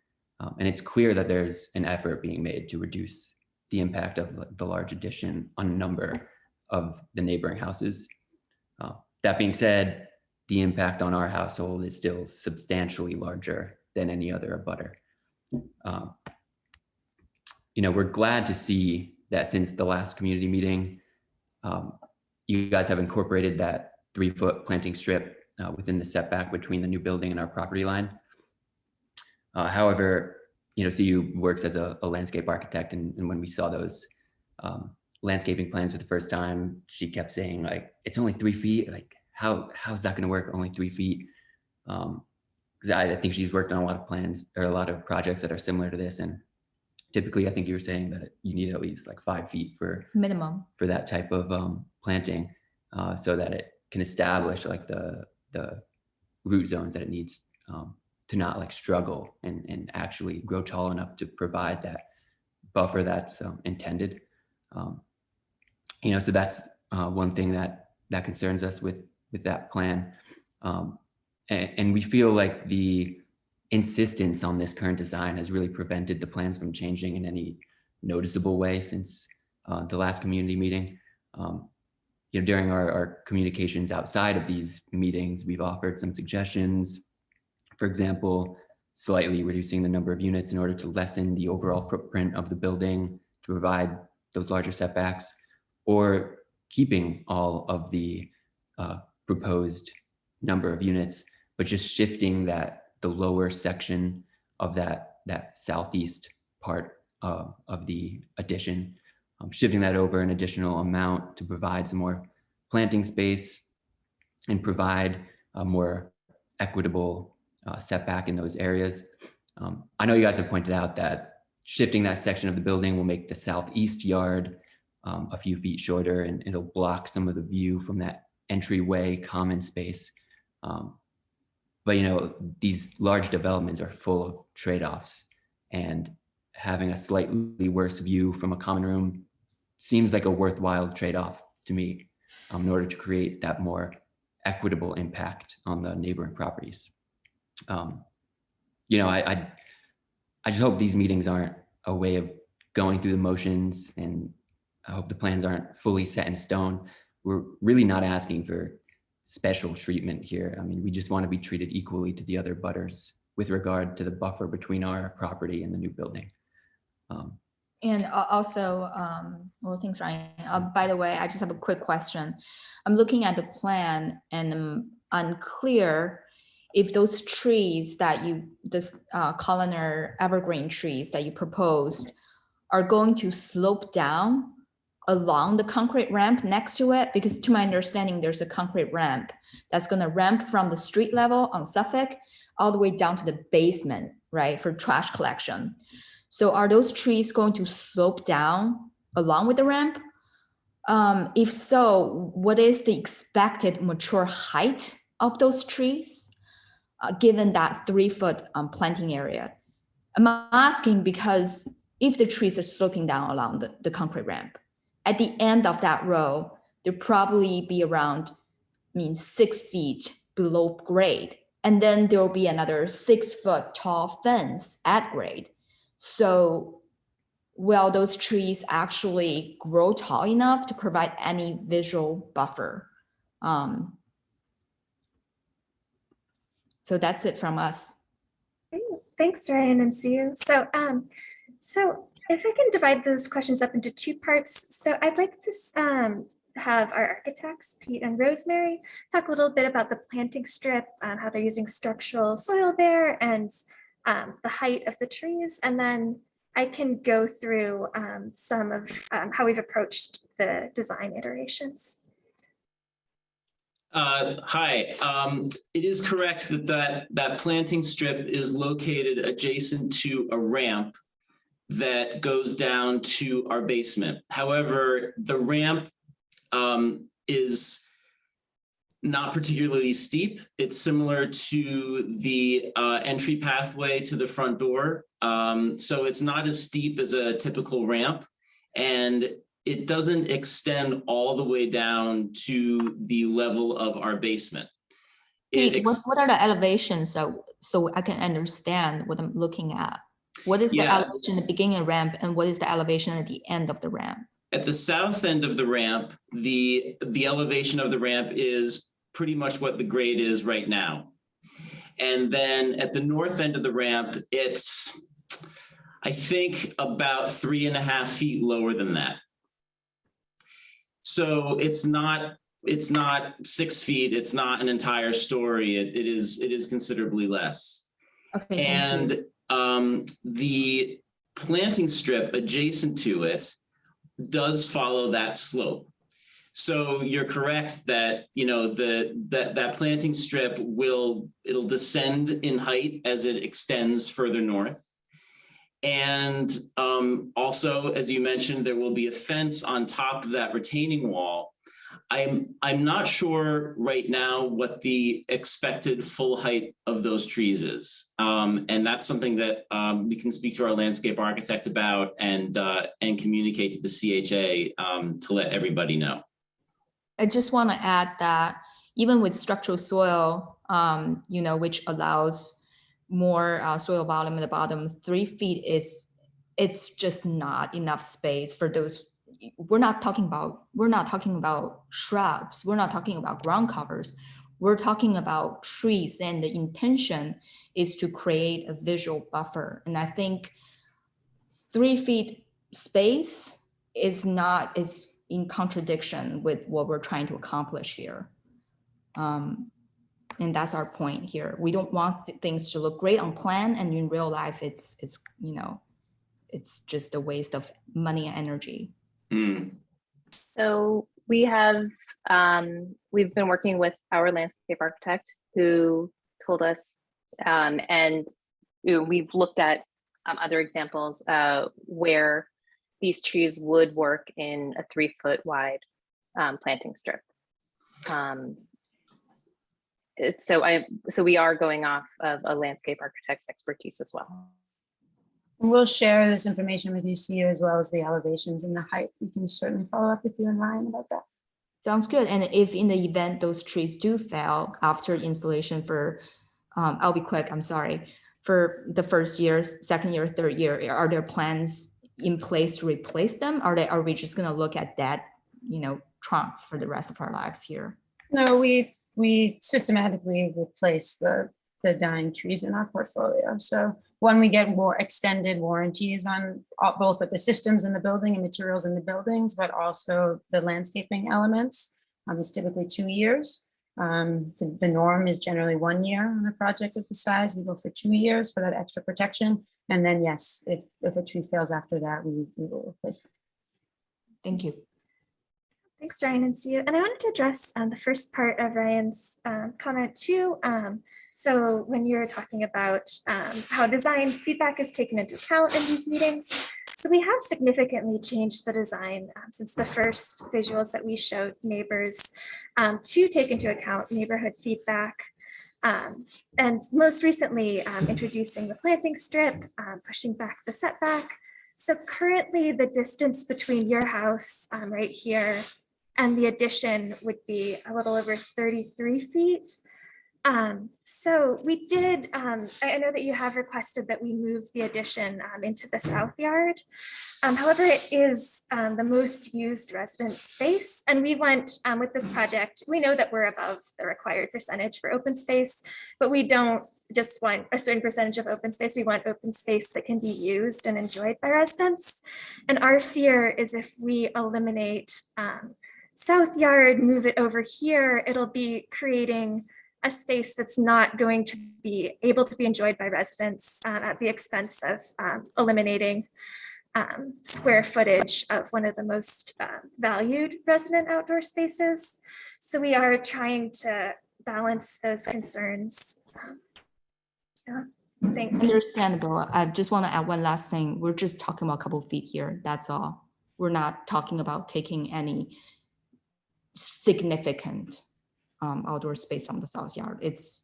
And it's clear that there's an effort being made to reduce the impact of the large addition on a number of the neighboring houses. That being said, the impact on our household is still substantially larger than any other abutter. We're glad to see that since the last community meeting, you guys have incorporated that 3-foot planting strip within the setback between the new building and our property line. However, CU works as a landscape architect, and when we saw those landscaping plans for the first time, she kept saying, like, it's only 3 feet. Like, how's that going to work? Only 3 feet. Because I think she's worked on a lot of plans or a lot of projects that are similar to this, and typically, I think you were saying that you need at least like 5 feet for minimum for that type of planting, so that it can establish like the root zones that it needs to not like struggle and actually grow tall enough to provide that buffer that's intended. So that's one thing that concerns us with that plan. And we feel like the insistence on this current design has really prevented the plans from changing in any noticeable way since the last community meeting. During our communications outside of these meetings, we've offered some suggestions. For example, slightly reducing the number of units in order to lessen the overall footprint of the building to provide those larger setbacks, or keeping all of the proposed number of units, but just shifting the lower section of that southeast part of the addition, shifting that over an additional amount to provide some more planting space and provide a more equitable setback in those areas. I know you guys have pointed out that shifting that section of the building will make the southeast yard a few feet shorter, and it'll block some of the view from that entryway common space. But these large developments are full of trade-offs, and having a slightly worse view from a common room seems like a worthwhile trade-off to me, in order to create that more equitable impact on the neighboring properties. I just hope these meetings aren't a way of going through the motions, and I hope the plans aren't fully set in stone. We're really not asking for special treatment here. I mean, we just want to be treated equally to the other butters with regard to the buffer between our property and the new building. And also, well, thanks, Ryan. By the way, I just have a quick question. I'm looking at the plan and I'm unclear if those trees that this columnar evergreen trees that you proposed are going to slope down along the concrete ramp next to it, because to my understanding, there's a concrete ramp that's going to ramp from the street level on Suffolk all the way down to the basement, right, for trash collection. So are those trees going to slope down along with the ramp? If so, what is the expected mature height of those trees, given that 3-foot planting area? I'm asking because if the trees are sloping down along the concrete ramp, at the end of that row, there'll probably be around 6 feet below grade. And then there will be another 6-foot tall fence at grade. So will those trees actually grow tall enough to provide any visual buffer? So that's it from us. Great. Thanks, Ryan and Sue. So if I can divide those questions up into 2 parts. So I'd like to have our architects, Pete and Rosemary, talk a little bit about the planting strip, how they're using structural soil there, and the height of the trees. And then I can go through some of how we've approached the design iterations. Hi, it is correct that planting strip is located adjacent to a ramp that goes down to our basement. However, the ramp is not particularly steep. It's similar to the entry pathway to the front door. So it's not as steep as a typical ramp, and it doesn't extend all the way down to the level of our basement. Pete, what are the elevations so I can understand what I'm looking at? What is the elevation at the beginning of the ramp, and what is the elevation at the end of the ramp? At the south end of the ramp, the elevation of the ramp is pretty much what the grade is right now. And then at the north end of the ramp, it's, I think, about 3.5 feet lower than that. So it's not it's not 6 feet, it's not an entire story, it is considerably less. Okay, thank you. And the planting strip adjacent to it does follow that slope. So you're correct that, you know, that planting strip it'll descend in height as it extends further north. And also, as you mentioned, there will be a fence on top of that retaining wall. I'm not sure right now what the expected full height of those trees is. And that's something that we can speak to our landscape architect about and communicate to the CHA to let everybody know. I just want to add that even with structural soil, you know, which allows more soil volume at the bottom, 3 feet it's just not enough space for those. We're not talking about shrubs. We're not talking about ground covers. We're talking about trees, and the intention is to create a visual buffer. And I think 3 feet space is in contradiction with what we're trying to accomplish here. And that's our point here. We don't want things to look great on plan, and in real life, it's you know, it's just a waste of money and energy. So we have, we've been working with our landscape architect who told us, and we've looked at other examples where these trees would work in a 3 foot wide planting strip. So we are going off of a landscape architect's expertise as well. We'll share this information with you, CU, as well as the elevations and the height. We can certainly follow up with you and Ryan about that. Sounds good. And if in the event those trees do fail after installation for, I'll be quick, I'm sorry, for the first year, second year, third year, are there plans in place to replace them? Are we just going to look at that, you know, trunks for the rest of our lives here? No, we systematically replace the dying trees in our portfolio. So when we get more extended warranties on both of the systems in the building and materials in the buildings, but also the landscaping elements, it's typically 2 years. The norm is generally 1 year on a project of the size. We go for 2 years for that extra protection. And then yes, if a tree fails after that, we will replace it. Thank you. Thanks, Ryan and Sue. And I wanted to address the first part of Ryan's comment too. So when you're talking about how design feedback is taken into account in these meetings, so we have significantly changed the design since the first visuals that we showed neighbors to take into account neighborhood feedback. And most recently, introducing the planting strip, pushing back the setback. So currently the distance between your house right here and the addition would be a little over 33 feet. So we did, I know that you have requested that we move the addition into the south yard. However, it is the most used resident space. And we went with this project, we know that we're above the required percentage for open space, but we don't just want a certain percentage of open space. We want open space that can be used and enjoyed by residents. And our fear is if we eliminate south yard, move it over here, it'll be creating a space that's not going to be able to be enjoyed by residents at the expense of eliminating square footage of one of the most valued resident outdoor spaces. So we are trying to balance those concerns. Yeah, thanks. Understandable. I just want to add one last thing. We're just talking about a couple of feet here. That's all. We're not talking about taking any significant outdoor space from the south yard. It's,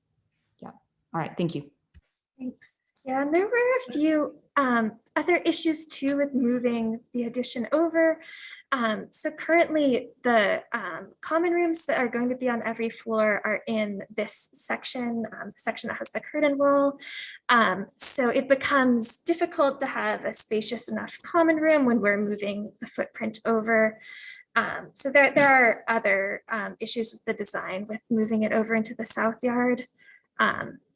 yeah. All right, thank you. Thanks. Yeah, and there were a few other issues too with moving the addition over. So currently the common rooms that are going to be on every floor are in this section, the section that has the curtain wall. So it becomes difficult to have a spacious enough common room when we're moving the footprint over. So there are other issues with the design with moving it over into the south yard.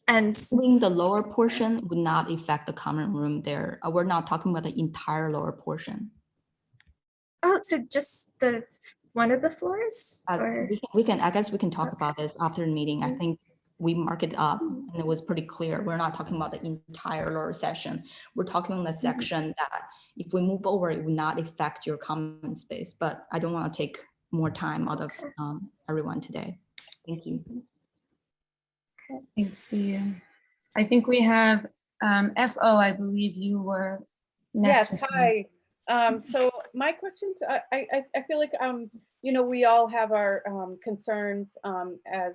And moving the lower portion would not affect the common room there. We're not talking about the entire lower portion. Oh, so just the one of the floors? Or I guess we can talk about this after the meeting. I think we mark it up and it was pretty clear. We're not talking about the entire lower section. We're talking about the section that if we move over, it will not affect your common space, but I don't want to take more time out of everyone today. Thank you. Thanks, Ian. I think we have FO, I believe you were next. Yes, hi. So my questions, I feel like, you know, we all have our concerns as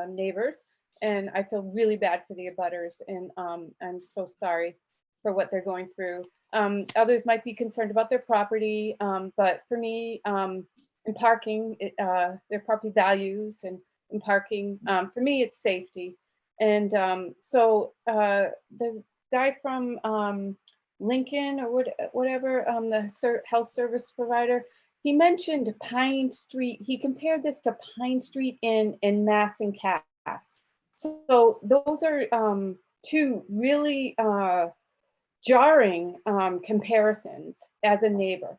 neighbors, and I feel really bad for the abutters, and I'm so sorry for what they're going through. Others might be concerned about their property, but for me, in parking, their property values and in parking, for me, it's safety. And so the guy from Lincoln or whatever, the health service provider, he mentioned Pine Street. He compared this to Pine Street in Mass and Cass. So those are two really jarring comparisons as a neighbor.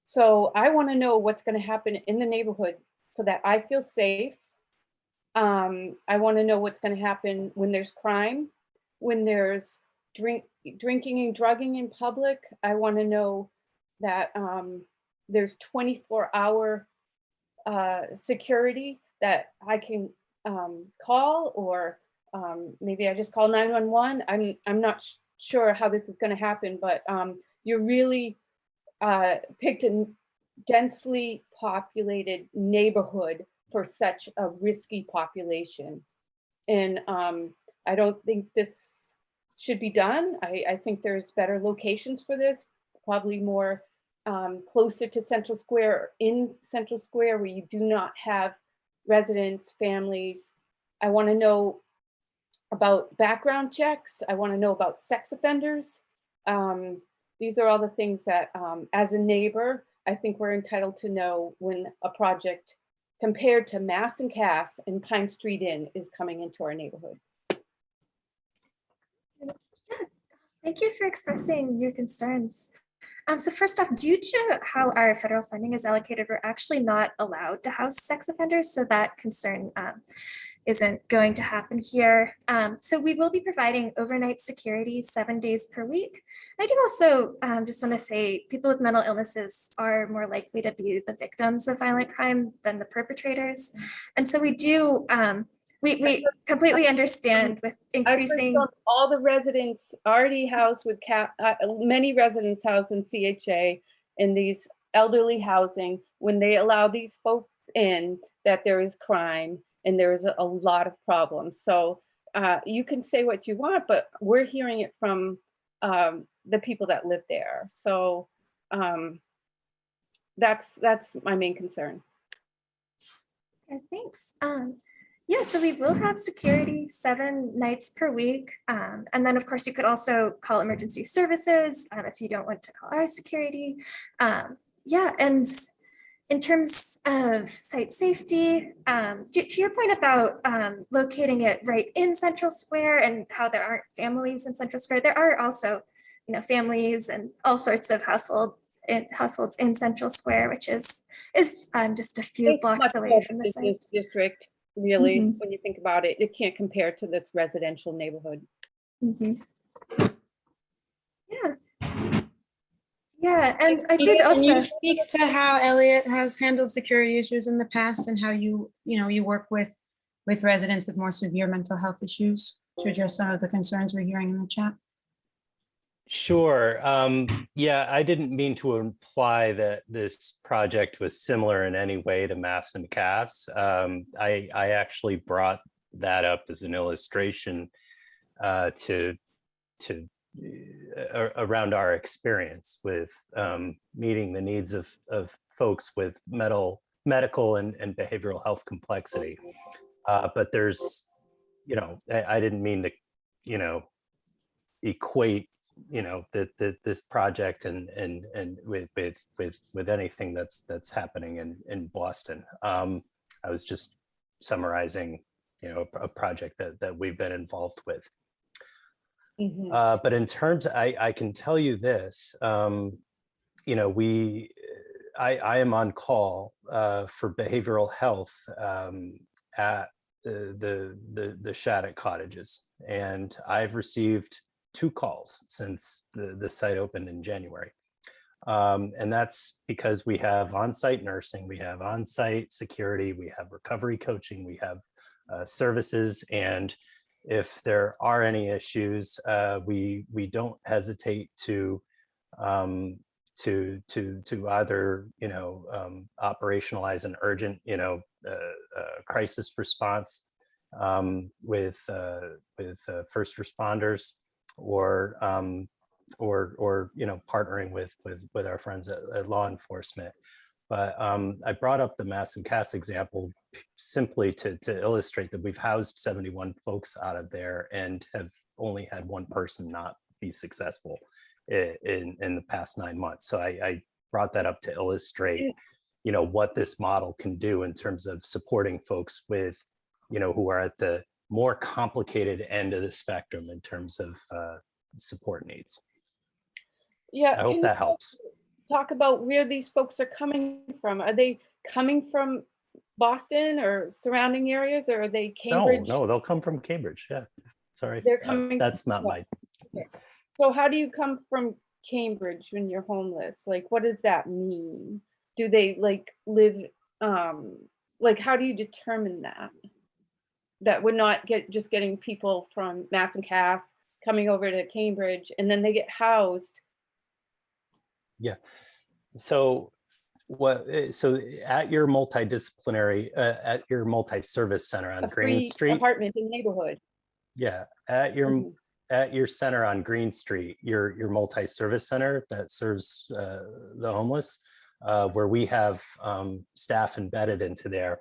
So I want to know what's going to happen in the neighborhood so that I feel safe. I want to know what's going to happen when there's crime, when there's drinking and drugging in public. I want to know that there's 24-hour security that I can call, or maybe I just call 911. I'm not sure how this is going to happen, but you really picked a densely populated neighborhood for such a risky population. And I don't think this should be done. I think there's better locations for this, probably more closer to Central Square, in Central Square, where you do not have residents, families. I want to know about background checks. I want to know about sex offenders. These are all the things that, as a neighbor, I think we're entitled to know when a project compared to Mass and Cass and Pine Street Inn is coming into our neighborhood. thank you for expressing your concerns. So first off, due to how our federal funding is allocated, we're actually not allowed to house sex offenders, so that concern isn't going to happen here. So we will be providing overnight security 7 days per week. I can also just want to say people with mental illnesses are more likely to be the victims of violent crime than the perpetrators. And so we do, we completely understand with increasing. All the residents already housed with many residents housed in CHA in these elderly housing, when they allow these folks in, that there is crime and there is a lot of problems. So you can say what you want, but we're hearing it from the people that live there. So that's my main concern. Okay, thanks. Yeah, so we will have security 7 nights per week. And then of course you could also call emergency services if you don't want to call our security. Yeah, and in terms of site safety, to your point about locating it right in Central Square and how there aren't families in Central Square, there are also, you know, families and all sorts of households in Central Square, which is just a few blocks away from the site. District, really, when you think about it, it can't compare to this residential neighborhood. Yeah. Yeah, and I did also. Can you speak to how Elliot has handled security issues in the past and how you work with residents with more severe mental health issues to address some of the concerns we're hearing in the chat? Sure. Yeah, I didn't mean to imply that this project was similar in any way to Mass and Cass. I actually brought that up as an illustration around our experience with meeting the needs of folks with medical and behavioral health complexity. But there's, I didn't mean to, equate, this project and with anything that's happening in Boston. I was just summarizing, a project that we've been involved with. But in terms, I can tell you this, I am on call for behavioral health at the Shattuck cottages, and I've received 2 calls since the site opened in January. And that's because we have on-site nursing, we have on-site security, we have recovery coaching, we have services, and if there are any issues, we don't hesitate to either operationalize an urgent crisis response with first responders, or partnering with our friends at law enforcement. But I brought up the Mass and Cass example simply to illustrate that we've housed 71 folks out of there and have only had 1 person not be successful in the past 9 months. So I brought that up to illustrate, what this model can do in terms of supporting folks with, who are at the more complicated end of the spectrum in terms of support needs. Yeah. I hope that helps. Talk about where these folks are coming from. Are they coming from Boston or surrounding areas, or are they Cambridge? No, they'll come from Cambridge. Yeah, sorry. They're coming. That's not my. Okay. So how do you come from Cambridge when you're homeless? Like, what does that mean? Do they live, how do you determine that? That we're not just getting people from Mass and Cass coming over to Cambridge and then they get housed. Yeah. So at your multidisciplinary, at your multi-service center on Green Street. Apartment in the neighborhood. Yeah. At your center on Green Street, your multi-service center that serves the homeless, where we have staff embedded into there.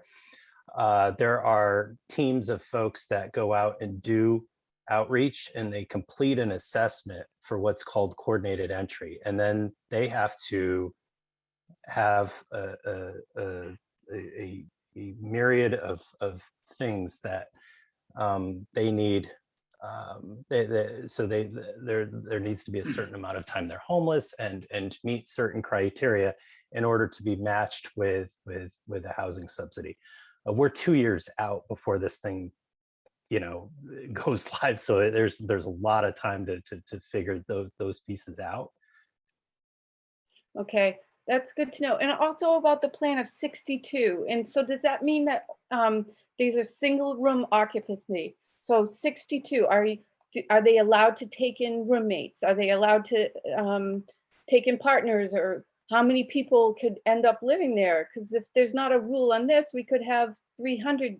There are teams of folks that go out and do outreach, and they complete an assessment for what's called coordinated entry, and then they have to have a myriad of things that they need. There needs to be a certain amount of time they're homeless and meet certain criteria in order to be matched with a housing subsidy. We're 2 years out before this thing goes live, so there's a lot of time to figure those pieces out. Okay, that's good to know. And also about the plan of 62. And so does that mean that these are single room occupancy? So 62, are they allowed to take in roommates? Are they allowed to take in partners, or how many people could end up living there? Because if there's not a rule on this, we could have 300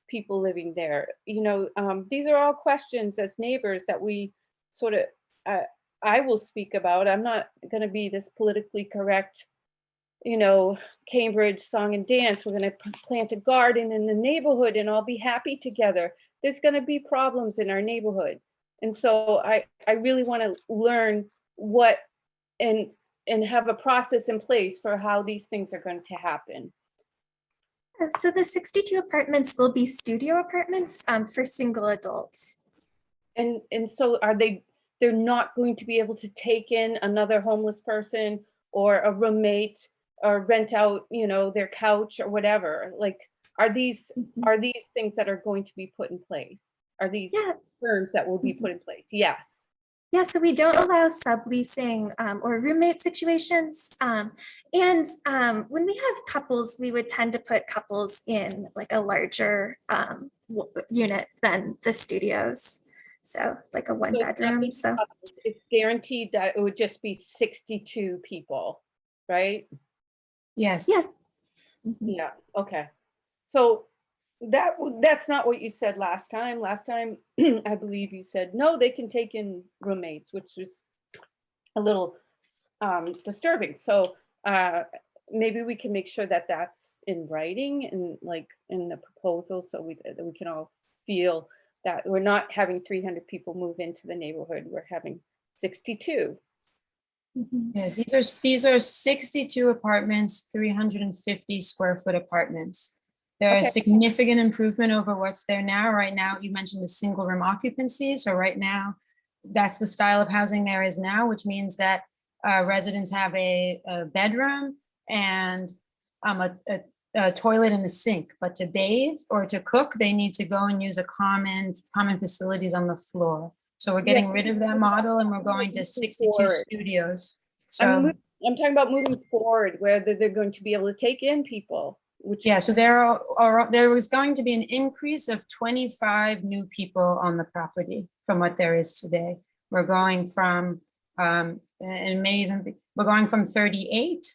people living there. These are all questions as neighbors that we sort of, I will speak about. I'm not going to be this politically correct, Cambridge song and dance. We're going to plant a garden in the neighborhood and all be happy together. There's going to be problems in our neighborhood. And so I really want to learn what and have a process in place for how these things are going to happen. So the 62 apartments will be studio apartments for single adults. And so they're not going to be able to take in another homeless person or a roommate or rent out, their couch or whatever? Are these things that are going to be put in place? Are these terms that will be put in place? Yes. Yeah, so we don't allow subleasing or roommate situations. And when we have couples, we would tend to put couples in a larger unit than the studios. So a 1-bedroom. So it's guaranteed that it would just be 62 people, right? Yes. yes. Yeah, okay. So that's not what you said last time. Last time, I believe you said, no, they can take in roommates, which was a little disturbing. So maybe we can make sure that that's in writing and in the proposal, so that we can all feel that we're not having 300 people move into the neighborhood. We're having 62. Yeah, these are 62 apartments, 350 square foot apartments. They're a significant improvement over what's there now. Right now, you mentioned the single room occupancy. So right now, that's the style of housing there is now, which means that residents have a bedroom and a toilet and a sink, but to bathe or to cook, they need to go and use a common facilities on the floor. So we're getting Yes. rid of that model and we're going to 62 Forward. studios. I'm So, talking about moving forward, where they're going to be able to take in people, which. yeah, so there was going to be an increase of 25 new people on the property from what there is today. We're going from, and it may even be, we're going from 38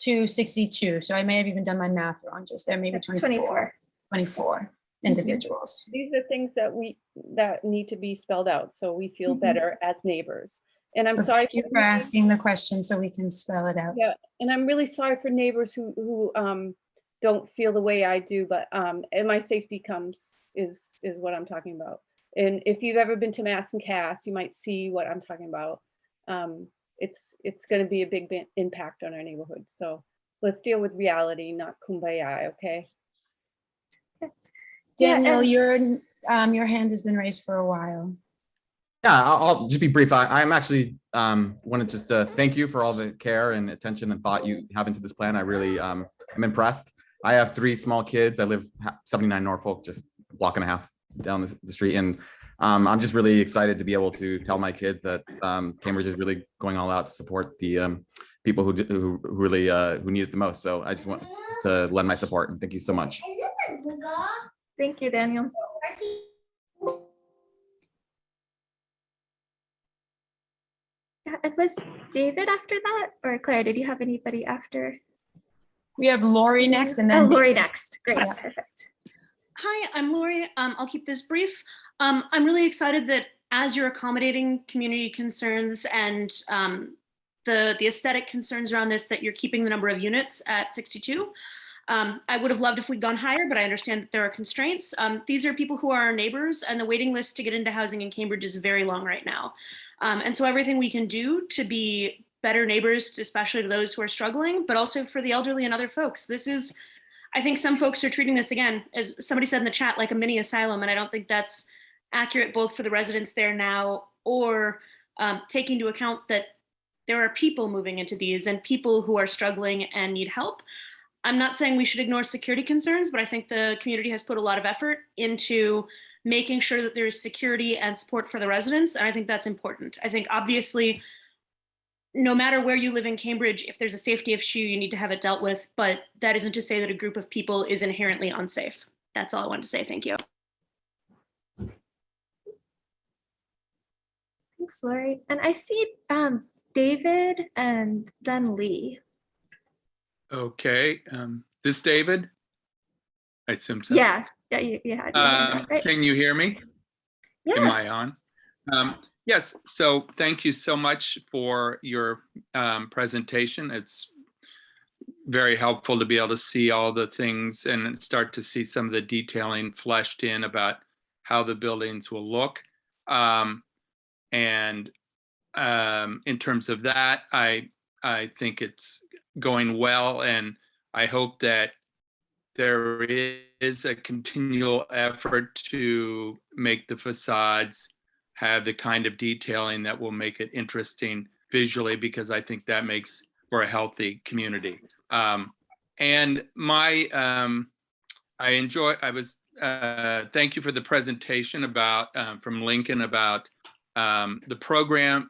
to 62. So I may have even done my math wrong, just there, maybe That's 24 individuals. These are things that need to be spelled out, so we feel Mhm. better as neighbors. And I'm So sorry thank you for asking the question so we can spell it out. Yeah, and I'm really sorry for neighbors who don't feel the way I do, but and my safety comes is what I'm talking about. And if you've ever been to Mass and Cass, you might see what I'm talking about. It's going to be a big impact on our neighborhood. So let's deal with reality, not kumbaya, okay? Yeah, Daniel, and- your hand has been raised for a while. Yeah, I'll just be brief. I'm actually wanted just to thank you for all the care and attention and thought you have into this plan. I really am impressed. I have 3 small kids. I live 79 Norfolk, just a block and a half down the street, and I'm just really excited to be able to tell my kids that Cambridge is really going all out to support the people who really who need it the most. So I just want to lend my support, and thank you so much. Thank you, Daniel. Yeah, it was David after that, or Claire, did you have anybody after? We have Lori next and Oh, then Lori next. Great, Yeah. perfect. Hi, I'm Lori. I'll keep this brief. I'm really excited that as you're accommodating community concerns and the aesthetic concerns around this, that you're keeping the number of units at 62. I would have loved if we'd gone higher, but I understand that there are constraints. These are people who are our neighbors, and the waiting list to get into housing in Cambridge is very long right now. And so everything we can do to be better neighbors, especially to those who are struggling, but also for the elderly and other folks. This is, I think some folks are treating this, again, as somebody said in the chat, like a mini asylum, and I don't think that's accurate both for the residents there now or taking into account that there are people moving into these and people who are struggling and need help. I'm not saying we should ignore security concerns, but I think the community has put a lot of effort into making sure that there is security and support for the residents, and I think that's important. I think obviously, no matter where you live in Cambridge, if there's a safety issue, you need to have it dealt with, but that isn't to say that a group of people is inherently unsafe. That's all I wanted to say. Thank you. Thanks, Lori. And I see David and then Lee. Okay, this David? I assume so. Yeah, yeah, you had your hand up, right? Can you hear me? Am Yeah, I on? Yes, so thank you so much for your presentation. It's very helpful to be able to see all the things and start to see some of the detailing fleshed in about how the buildings will look. And in terms of that, I think it's going well, and I hope that there is a continual effort to make the facades have the kind of detailing that will make it interesting visually, because I think that makes for a healthy community. And thank you for the presentation about from Lincoln about the program,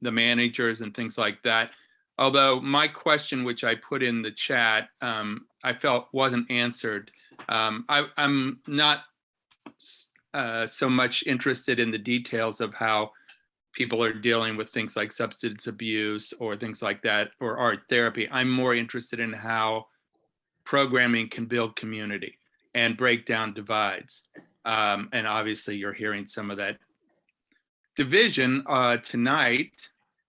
the managers and things like that. Although my question, which I put in the chat, I felt wasn't answered. I'm not so much interested in the details of how people are dealing with things like substance abuse or things like that, or art therapy. I'm more interested in how programming can build community and break down divides. And obviously you're hearing some of that division tonight,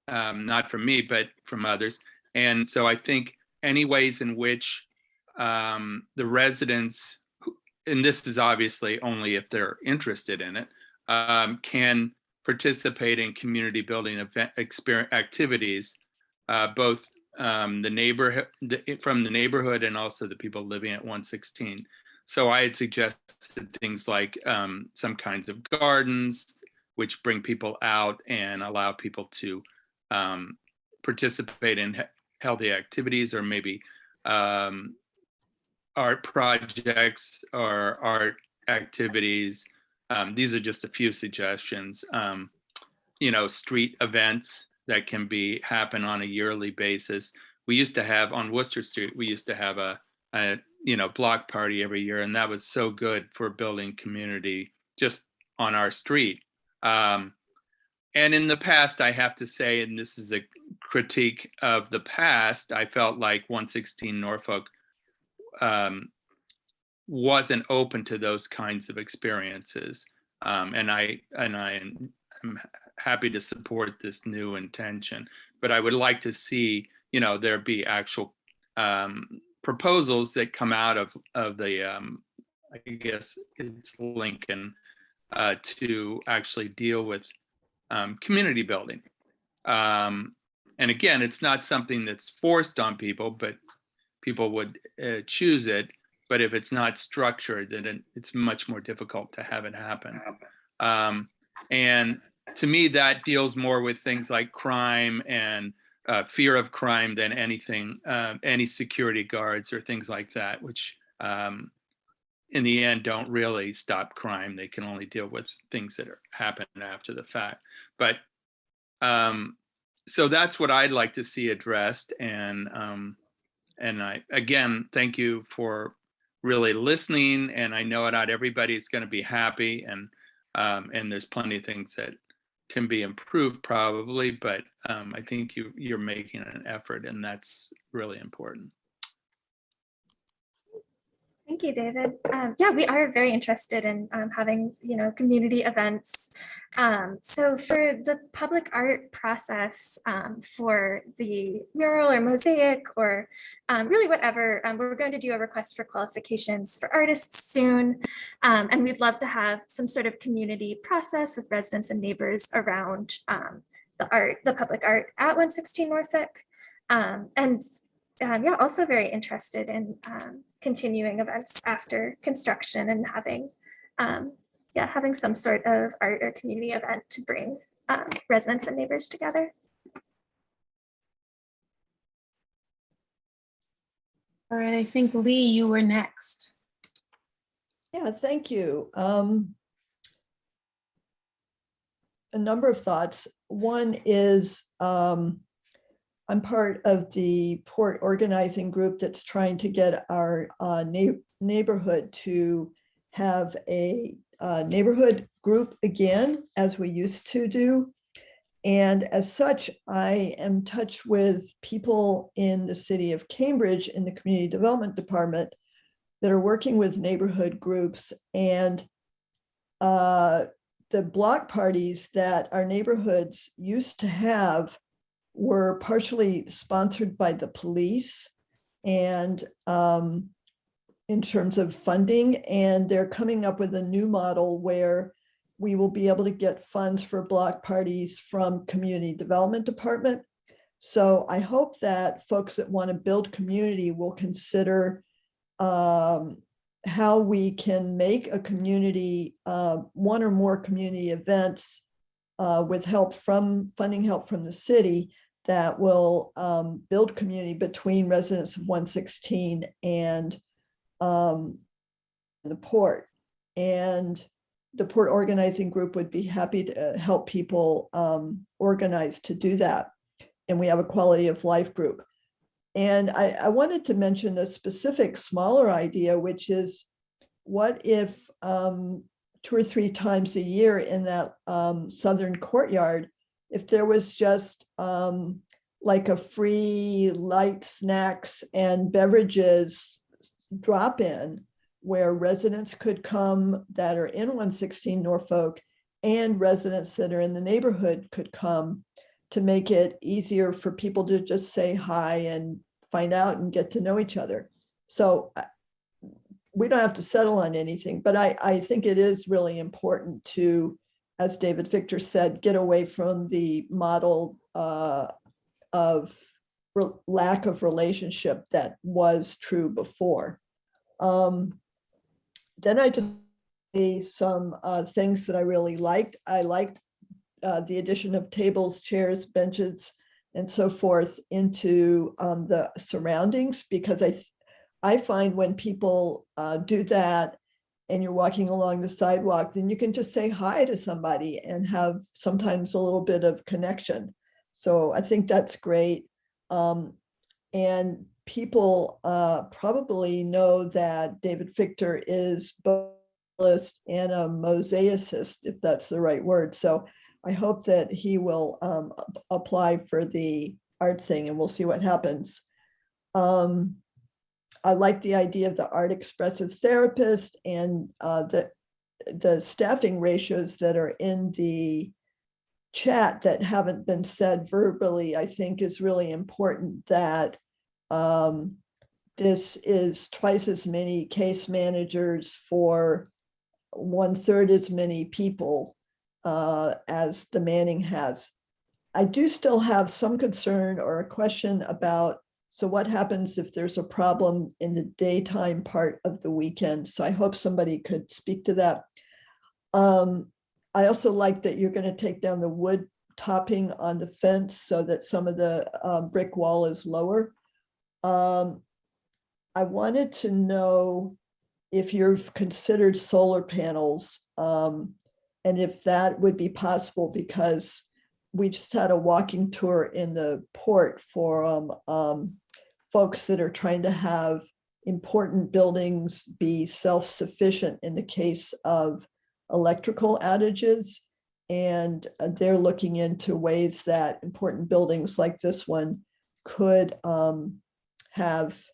not from me, but from others. And so I think any ways in which the residents, and this is obviously only if they're interested in it, can participate in community building event activities, both the neighborhood, from the neighborhood and also the people living at 116. So I had suggested things like some kinds of gardens, which bring people out and allow people to participate in healthy activities, or maybe art projects or art activities. These are just a few suggestions. Street events that can happen on a yearly basis. We used to have on Worcester Street, we used to have a block party every year, and that was so good for building community just on our street. And in the past, I have to say, and this is a critique of the past, I felt like 116 Norfolk wasn't open to those kinds of experiences. And I am happy to support this new intention, but I would like to see, there be actual proposals that come out of the, I guess it's Lincoln, to actually deal with community building. And again, it's not something that's forced on people, but people would choose it. But if it's not structured, then it's much more difficult to have it happen. And to me, that deals more with things like crime and fear of crime than anything, any security guards or things like that, which in the end don't really stop crime. They can only deal with things that happen after the fact. But so that's what I'd like to see addressed. And I, again, thank you for really listening. And I know not everybody's going to be happy, and there's plenty of things that can be improved probably, but I think you're making an effort, and that's really important. Thank you, David. Yeah, we are very interested in having, community events. So for the public art process, for the mural or mosaic or really whatever, we're going to do a request for qualifications for artists soon. And we'd love to have some sort of community process with residents and neighbors around the public art at 116 Norfolk. Yeah, also very interested in continuing events after construction and having some sort of art or community event to bring residents and neighbors together. All right, I think Lee, you were next. Yeah, thank you. A number of thoughts. One is I'm part of the port organizing group that's trying to get our neighborhood to have a neighborhood group again, as we used to do. And as such, I am in touch with people in the city of Cambridge in the community development department that are working with neighborhood groups. And the block parties that our neighborhoods used to have were partially sponsored by the police and in terms of funding, and they're coming up with a new model where we will be able to get funds for block parties from community development department. So I hope that folks that want to build community will consider how we can make a community, one or more community events with funding help from the city that will build community between residents of 116 and the port. And the port organizing group would be happy to help people organize to do that. And we have a quality of life group. And I wanted to mention a specific smaller idea, which is what if 2 or 3 times a year in that southern courtyard, if there was just like a free light snacks and beverages drop-in where residents could come that are in 116 Norfolk and residents that are in the neighborhood could come, to make it easier for people to just say hi and find out and get to know each other. So we don't have to settle on anything, but I think it is really important to, as David Victor said, get away from the model of lack of relationship that was true before. Then I just say some things that I really liked. I liked the addition of tables, chairs, benches and so forth into the surroundings, because I find when people do that and you're walking along the sidewalk, then you can just say hi to somebody and have sometimes a little bit of connection. So I think that's great. And people probably know that David Fichter is both a list and a mosaicist, if that's the right word. So I hope that he will apply for the art thing, and we'll see what happens. I like the idea of the art expressive therapist, and the staffing ratios that are in the chat that haven't been said verbally, I think is really important, that this is twice as many case managers for 1/3 as many people as the Manning has. I do still have some concern or a question about, so what happens if there's a problem in the daytime part of the weekend? So I hope somebody could speak to that. I also like that you're going to take down the wood topping on the fence so that some of the brick wall is lower. I wanted to know if you've considered solar panels, and if that would be possible, because we just had a walking tour in the port for folks that are trying to have important buildings be self-sufficient in the case of electrical outages. And they're looking into ways that important buildings like this one could have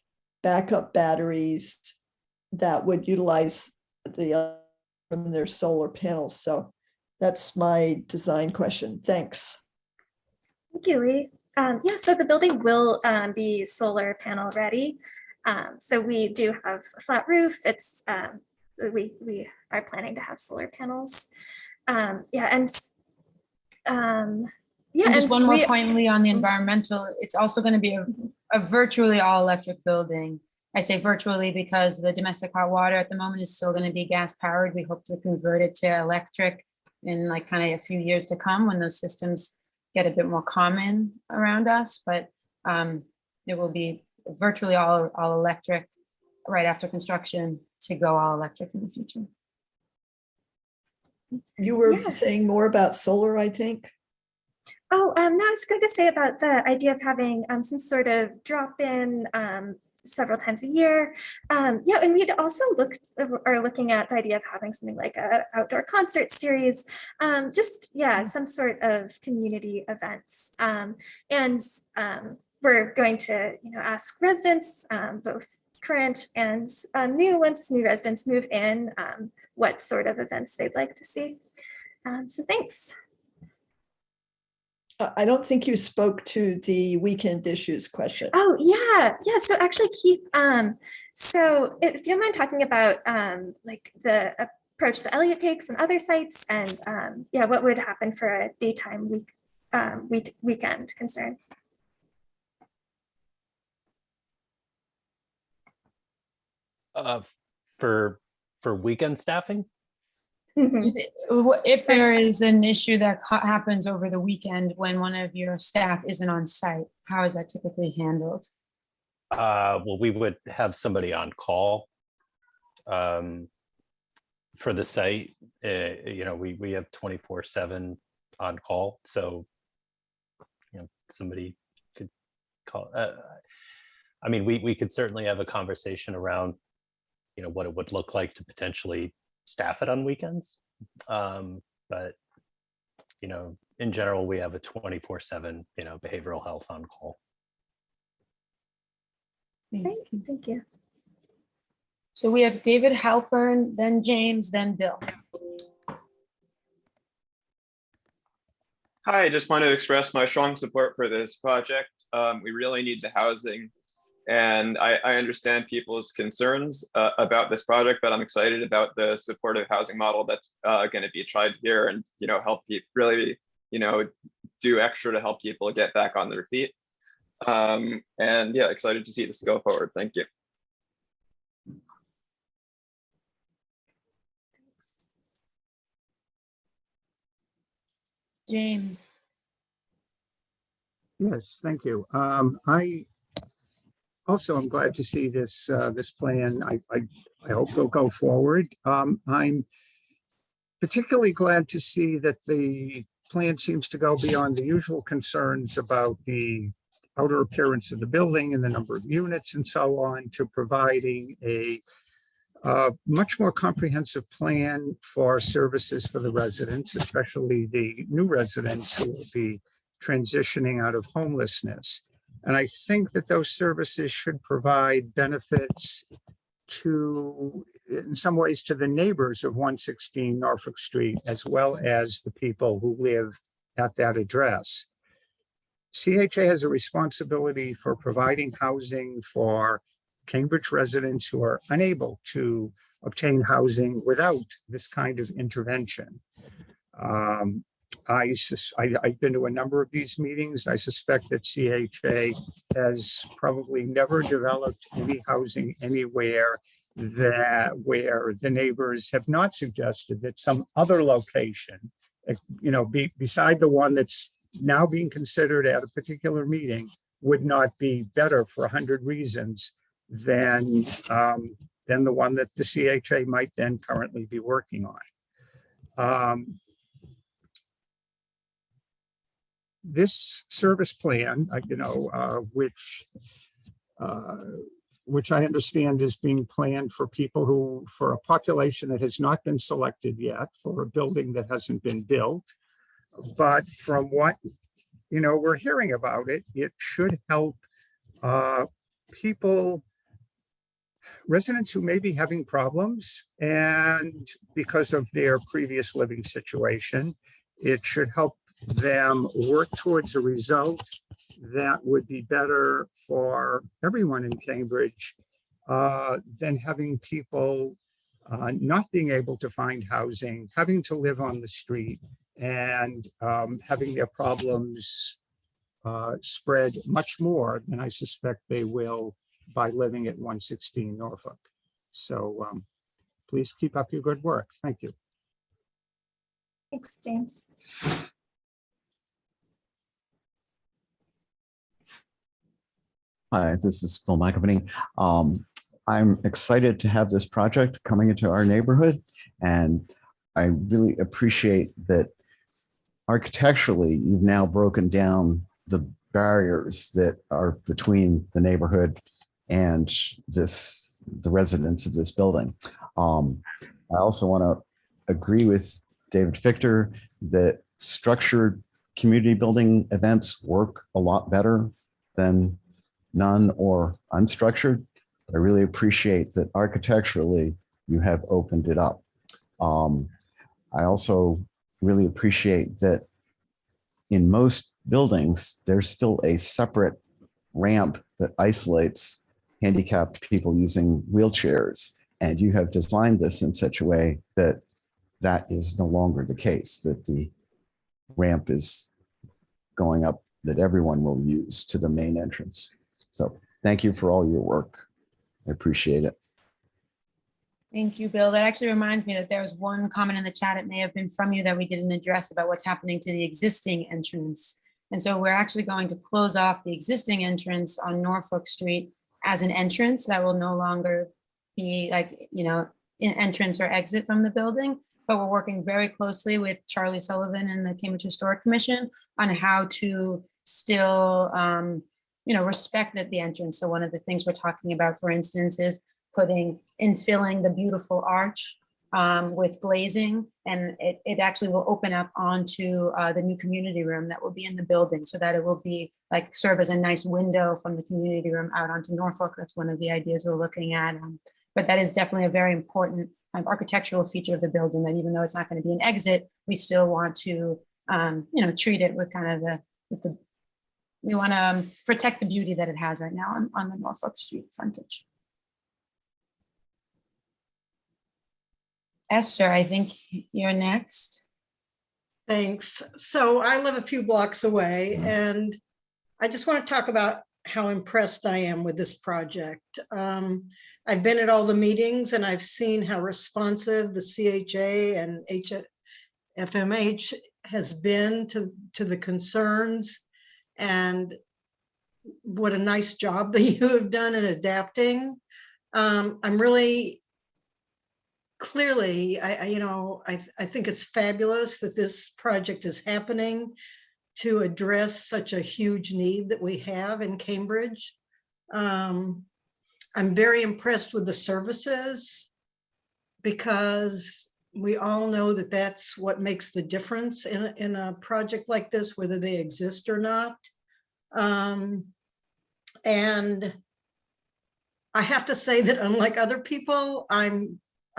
backup batteries that would utilize from their solar panels. So that's my design question. Thanks. Thank you, Lee. Yeah, so the building will be solar panel ready. So we do have a flat roof. It's we are planning to have solar panels. Yeah, and just one more point, Lee, on the environmental. It's also going to be a virtually all electric building. I say virtually because the domestic hot water at the moment is still going to be gas powered. We hope to convert it to electric in like kind of a few years to come when those systems get a bit more common around us. But it will be virtually all electric right after construction to go all electric in the future. You were saying more about solar, I think. Oh, no, I was going to say about the idea of having some sort of drop-in several times a year. Yeah, and we'd also are looking at the idea of having something like an outdoor concert series, just, yeah, some sort of community events. And we're going to, ask residents, both current and new ones, new residents move in, what sort of events they'd like to see. So thanks. I don't think you spoke to the weekend issues question. Oh, yeah. So actually, Keith, so if you don't mind talking about like the approach that Elliott takes and other sites, and yeah, what would happen for a daytime weekend concern? For weekend staffing? If there is an issue that happens over the weekend when one of your staff isn't on site, how is that typically handled? Well, we would have somebody on call for the site. We have 24/7 on call, so somebody could call. I mean, we could certainly have a conversation around what it would look like to potentially staff it on weekends, but in general we have a 24/7 behavioral health on call. Thank you. So we have David Halpern, then James, then Bill. Hi, I just want to express my strong support for this project. We really need the housing, and I understand people's concerns about this project, but I'm excited about the supportive housing model that's going to be tried here, and help people really do extra to help people get back on their feet. And yeah, excited to see this go forward. Thank you. James. Yes, thank you. I also am glad to see this this plan. I hope they'll go forward. I'm particularly glad to see that the plan seems to go beyond the usual concerns about the outer appearance of the building and the number of units and so on, to providing a much more comprehensive plan for services for the residents, especially the new residents who will be transitioning out of homelessness. And I think that those services should provide benefits to, in some ways, to the neighbors of 116 Norfolk Street, as well as the people who live at that address. CHA has a responsibility for providing housing for Cambridge residents who are unable to obtain housing without this kind of intervention. I've been to a number of these meetings. I suspect that CHA has probably never developed any housing anywhere where the neighbors have not suggested that some other location, beside the one that's now being considered at a particular meeting, would not be better for 100 reasons than the one that the CHA might then currently be working on. This service plan, which I understand is being planned for people for a population that has not been selected yet, for a building that hasn't been built. But from what we're hearing about it, it should help residents who may be having problems, and because of their previous living situation, it should help them work towards a result that would be better for everyone in Cambridge than having people not being able to find housing, having to live on the street, and having their problems spread much more than I suspect they will by living at 116 Norfolk. So please keep up your good work. Thank you. Thanks, James. Hi, this is Phil McAvenny. I'm excited to have this project coming into our neighborhood, and I really appreciate that architecturally you've now broken down the barriers that are between the neighborhood and the residents of this building. I also want to agree with David Fichter that structured community building events work a lot better than none or unstructured. I really appreciate that architecturally you have opened it up. I also really appreciate that in most buildings, there's still a separate ramp that isolates handicapped people using wheelchairs. And you have designed this in such a way that that is no longer the case, that the ramp is going up that everyone will use to the main entrance. So thank you for all your work. I appreciate it. Thank you, Bill. That actually reminds me that there was one comment in the chat, it may have been from you, that we didn't address about what's happening to the existing entrance. And so we're actually going to close off the existing entrance on Norfolk Street as an entrance that will no longer be an entrance or exit from the building. But we're working very closely with Charlie Sullivan and the Cambridge Historic Commission on how to still respect the entrance. So one of the things we're talking about, for instance, is infilling the beautiful arch with glazing, and it actually will open up onto the new community room that will be in the building, so that it will be serve as a nice window from the community room out onto Norfolk. That's one of the ideas we're looking at. But that is definitely a very important architectural feature of the building, that even though it's not going to be an exit, we still want to treat it with we want to protect the beauty that it has right now on the Norfolk Street frontage. Esther, I think you're next. Thanks. So I live a few blocks away, and I just want to talk about how impressed I am with this project. I've been at all the meetings, and I've seen how responsive the CHA and FMH has been to the concerns and what a nice job that you have done in adapting. I'm really clearly, I think it's fabulous that this project is happening to address such a huge need that we have in Cambridge. I'm very impressed with the services because we all know that that's what makes the difference in a project like this, whether they exist or not. And I have to say that unlike other people, I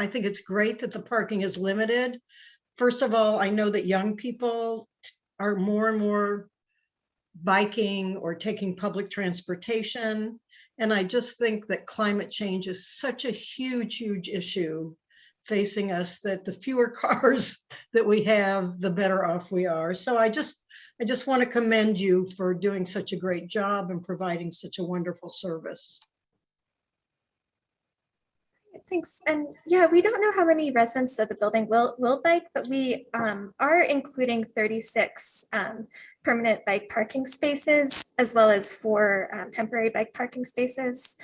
think it's great that the parking is limited. First of all, I know that young people are more and more biking or taking public transportation. And I just think that climate change is such a huge, huge issue facing us, that the fewer cars that we have, the better off we are. So I just want to commend you for doing such a great job and providing such a wonderful service. Thanks. And yeah, we don't know how many residents of the building will bike, but we are including 36 permanent bike parking spaces, as well as 4 temporary bike parking spaces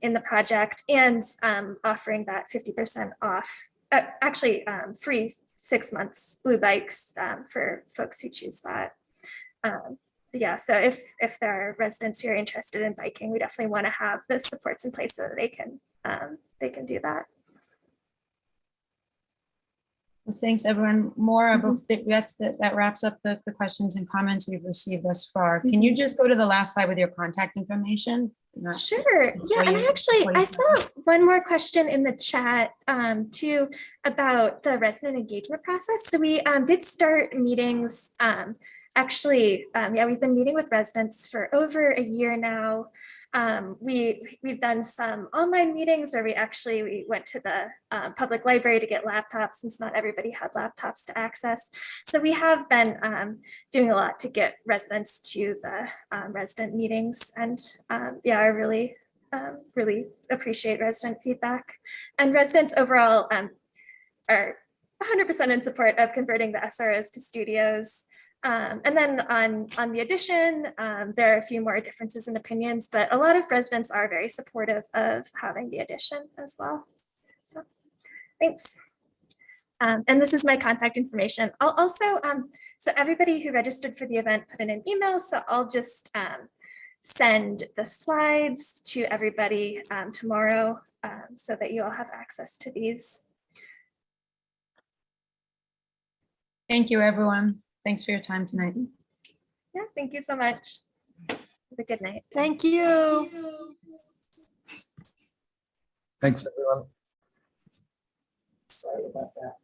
in the project, and offering that 50% off, actually free 6 months Blue Bikes for folks who choose that. Yeah, so if there are residents who are interested in biking, we definitely want to have the supports in place so that they can do that. Well, thanks, everyone. More of that wraps up the questions and comments we've received thus far. Can you just go to the last slide with your contact information? Sure. Yeah, and I saw one more question in the chat too about the resident engagement process. So we did start meetings. Actually, yeah, we've been meeting with residents for over a year now. We've done some online meetings where we went to the public library to get laptops, since not everybody had laptops to access. So we have been doing a lot to get residents to the resident meetings, and yeah, I really appreciate resident feedback. And residents overall are 100% in support of converting the SROs to studios. And then on the addition, there are a few more differences in opinions, but a lot of residents are very supportive of having the addition as well. So thanks. And this is my contact information. I'll also, so everybody who registered for the event put in an email, so I'll just send the slides to everybody tomorrow so that you all have access to these. Thank you, everyone. Thanks for your time tonight. Yeah, thank you so much. Have a good night. Thank you. Thanks, everyone. Sorry about that.